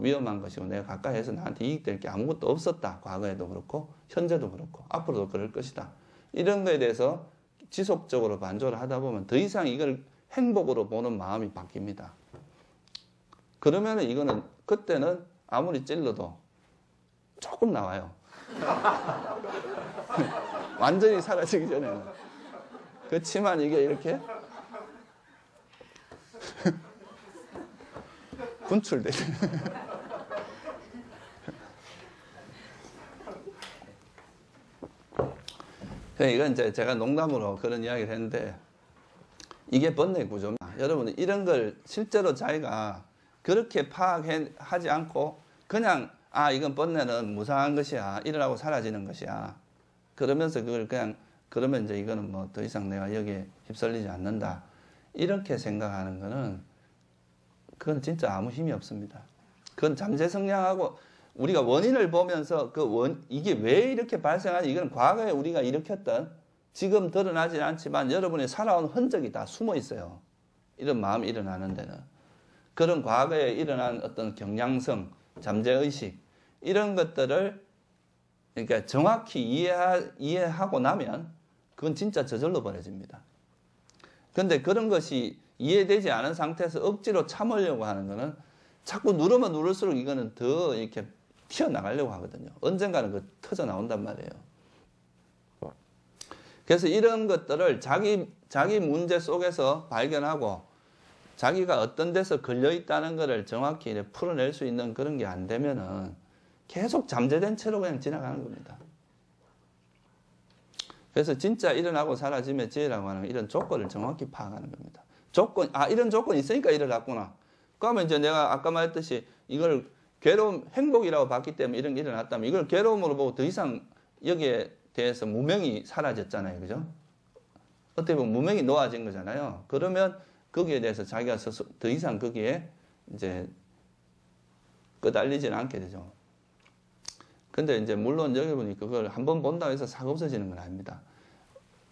위험한 것이고 내가 가까이 해서 나한테 이익될 게 아무것도 없었다. 과거에도 그렇고 현재도 그렇고 앞으로도 그럴 것이다. 이런 거에 대해서 지속적으로 반조를 하다 보면 더 이상 이걸 행복으로 보는 마음이 바뀝니다. 그러면은 이거는 그때는 아무리 찔러도 조금 나와요. 완전히 사라지기 전에는. 그렇지만 이게 이렇게 분출되죠. 이건 이제 제가 농담으로 그런 이야기를 했는데, 이게 번뇌 구조입니다. 여러분, 이런 걸 실제로 자기가 그렇게 파악하지 않고 그냥 이건 번뇌는 무상한 것이야, 일어나고 사라지는 것이야, 그러면서 그걸 그냥 그러면 이제 이거는 뭐 더 이상 내가 여기에 휩쓸리지 않는다, 이렇게 생각하는 거는 그건 진짜 아무 힘이 없습니다. 그건 잠재성량하고 우리가 원인을 보면서 이게 왜 이렇게 발생하지, 이건 과거에 우리가 일으켰던, 지금 드러나지 않지만 여러분이 살아온 흔적이 다 숨어 있어요. 이런 마음이 일어나는 데는. 그런 과거에 일어난 어떤 경향성, 잠재의식, 이런 것들을 그러니까 정확히 이해하고 나면 그건 진짜 저절로 버려집니다. 그런데 그런 것이 이해되지 않은 상태에서 억지로 참으려고 하는 거는 자꾸 누르면 누를수록 이거는 더 이렇게 튀어나가려고 하거든요. 언젠가는 그 터져 나온단 말이에요. 그래서 이런 것들을 자기 문제 속에서 발견하고 자기가 어떤 데서 걸려있다는 것을 정확히 풀어낼 수 있는 그런 게 안 되면은 계속 잠재된 채로 그냥 지나가는 겁니다. 그래서 진짜 일어나고 사라짐의 지혜라고 하는 이런 조건을 정확히 파악하는 겁니다. 이런 조건이 있으니까 일어났구나. 그러면 이제 내가 아까 말했듯이 이걸 괴로움, 행복이라고 봤기 때문에 이런 게 일어났다면 이걸 괴로움으로 보고 더 이상 여기에 대해서 무명이 사라졌잖아요. 그죠? 어떻게 보면 무명이 놓아진 거잖아요. 그러면 거기에 대해서 자기가 더 이상 거기에 이제 끄달리지는 않게 되죠. 근데 이제 물론 여기 보니 그걸 한번 본다고 해서 싹 없어지는 건 아닙니다.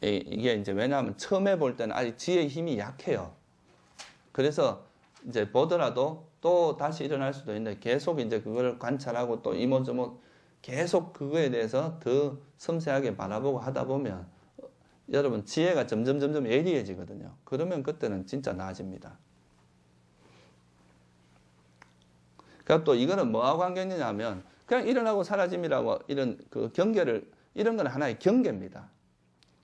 이게 이제 왜냐하면 처음에 볼 때는 아직 지혜의 힘이 약해요. 그래서 이제 보더라도 또 다시 일어날 수도 있는데 계속 이제 그걸 관찰하고 또 이모저모 계속 그거에 대해서 더 섬세하게 바라보고 하다 보면 여러분 지혜가 점점 예리해지거든요. 그러면 그때는 진짜 나아집니다. 그러니까 또 이거는 뭐하고 관계있느냐면 그냥 일어나고 사라짐이라고 이런 그 경계를 이런 건 하나의 경계입니다.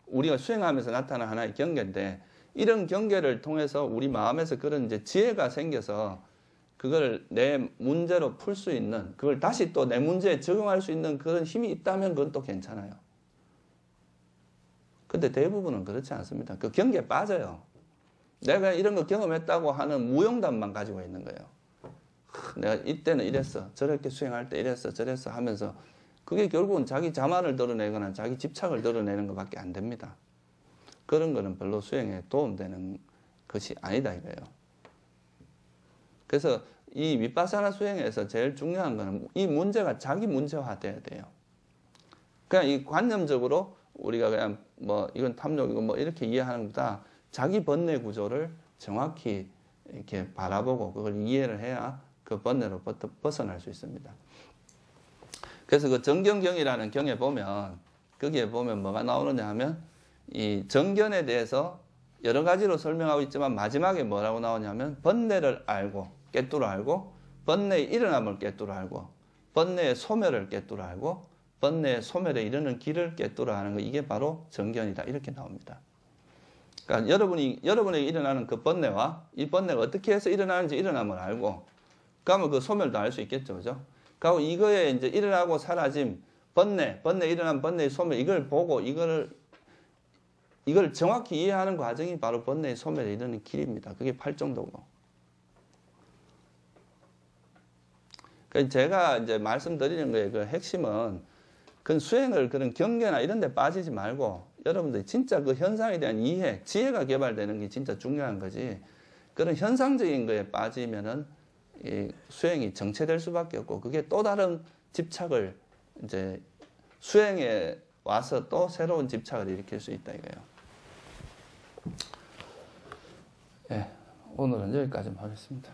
우리가 수행하면서 나타나는 하나의 경계인데 이런 경계를 통해서 우리 마음에서 그런 이제 지혜가 생겨서 그걸 내 문제로 풀 수 있는 그걸 다시 또 내 문제에 적용할 수 있는 그런 힘이 있다면 그건 또 괜찮아요. 근데 대부분은 그렇지 않습니다. 그 경계에 빠져요. 내가 이런 거 경험했다고 하는 무용담만 가지고 있는 거예요. 내가 이때는 이랬어. 저렇게 수행할 때 이랬어. 저랬어 하면서 그게 결국은 자기 자만을 드러내거나 자기 집착을 드러내는 것밖에 안 됩니다. 그런 거는 별로 수행에 도움되는 것이 아니다 이거예요. 그래서 이 위파사나 수행에서 제일 중요한 거는 이 문제가 자기 문제화 돼야 돼요. 그냥 이 관념적으로 우리가 그냥 뭐 이건 탐욕이고 뭐 이렇게 이해하는 것보다 자기 번뇌 구조를 정확히 이렇게 바라보고 그걸 이해를 해야 그 번뇌로부터 벗어날 수 있습니다. 그래서 그 정견경이라는 경에 보면 거기에 보면 뭐가 나오느냐 하면 이 정견에 대해서 여러 가지로 설명하고 있지만 마지막에 뭐라고 나오냐면 번뇌를 알고 깨뚫어 알고 번뇌의 일어남을 깨뚫어 알고 번뇌의 소멸을 깨뚫어 알고 번뇌의 소멸에 이르는 길을 깨뚫어 하는 거 이게 바로 정견이다 이렇게 나옵니다. 그러니까 여러분에게 일어나는 그 번뇌와 이 번뇌가 어떻게 해서 일어나는지 일어남을 알고 그러면 그 소멸도 알 수 있겠죠, 그죠? 그리고 이거에 이제 일어나고 사라짐, 번뇌 일어난 번뇌의 소멸 이걸 보고 이걸 정확히 이해하는 과정이 바로 번뇌의 소멸에 이르는 길입니다. 그게 팔정도고. 그래서 제가 이제 말씀드리는 거에 그 핵심은 그 수행을 그런 경계나 이런 데 빠지지 말고 여러분들이 진짜 그 현상에 대한 이해, 지혜가 개발되는 게 진짜 중요한 거지. 그런 현상적인 거에 빠지면은 이 수행이 정체될 수밖에 없고 그게 또 다른 집착을 이제 수행에 와서 또 새로운 집착을 일으킬 수 있다 이거예요. 예, 오늘은 여기까지만 하겠습니다.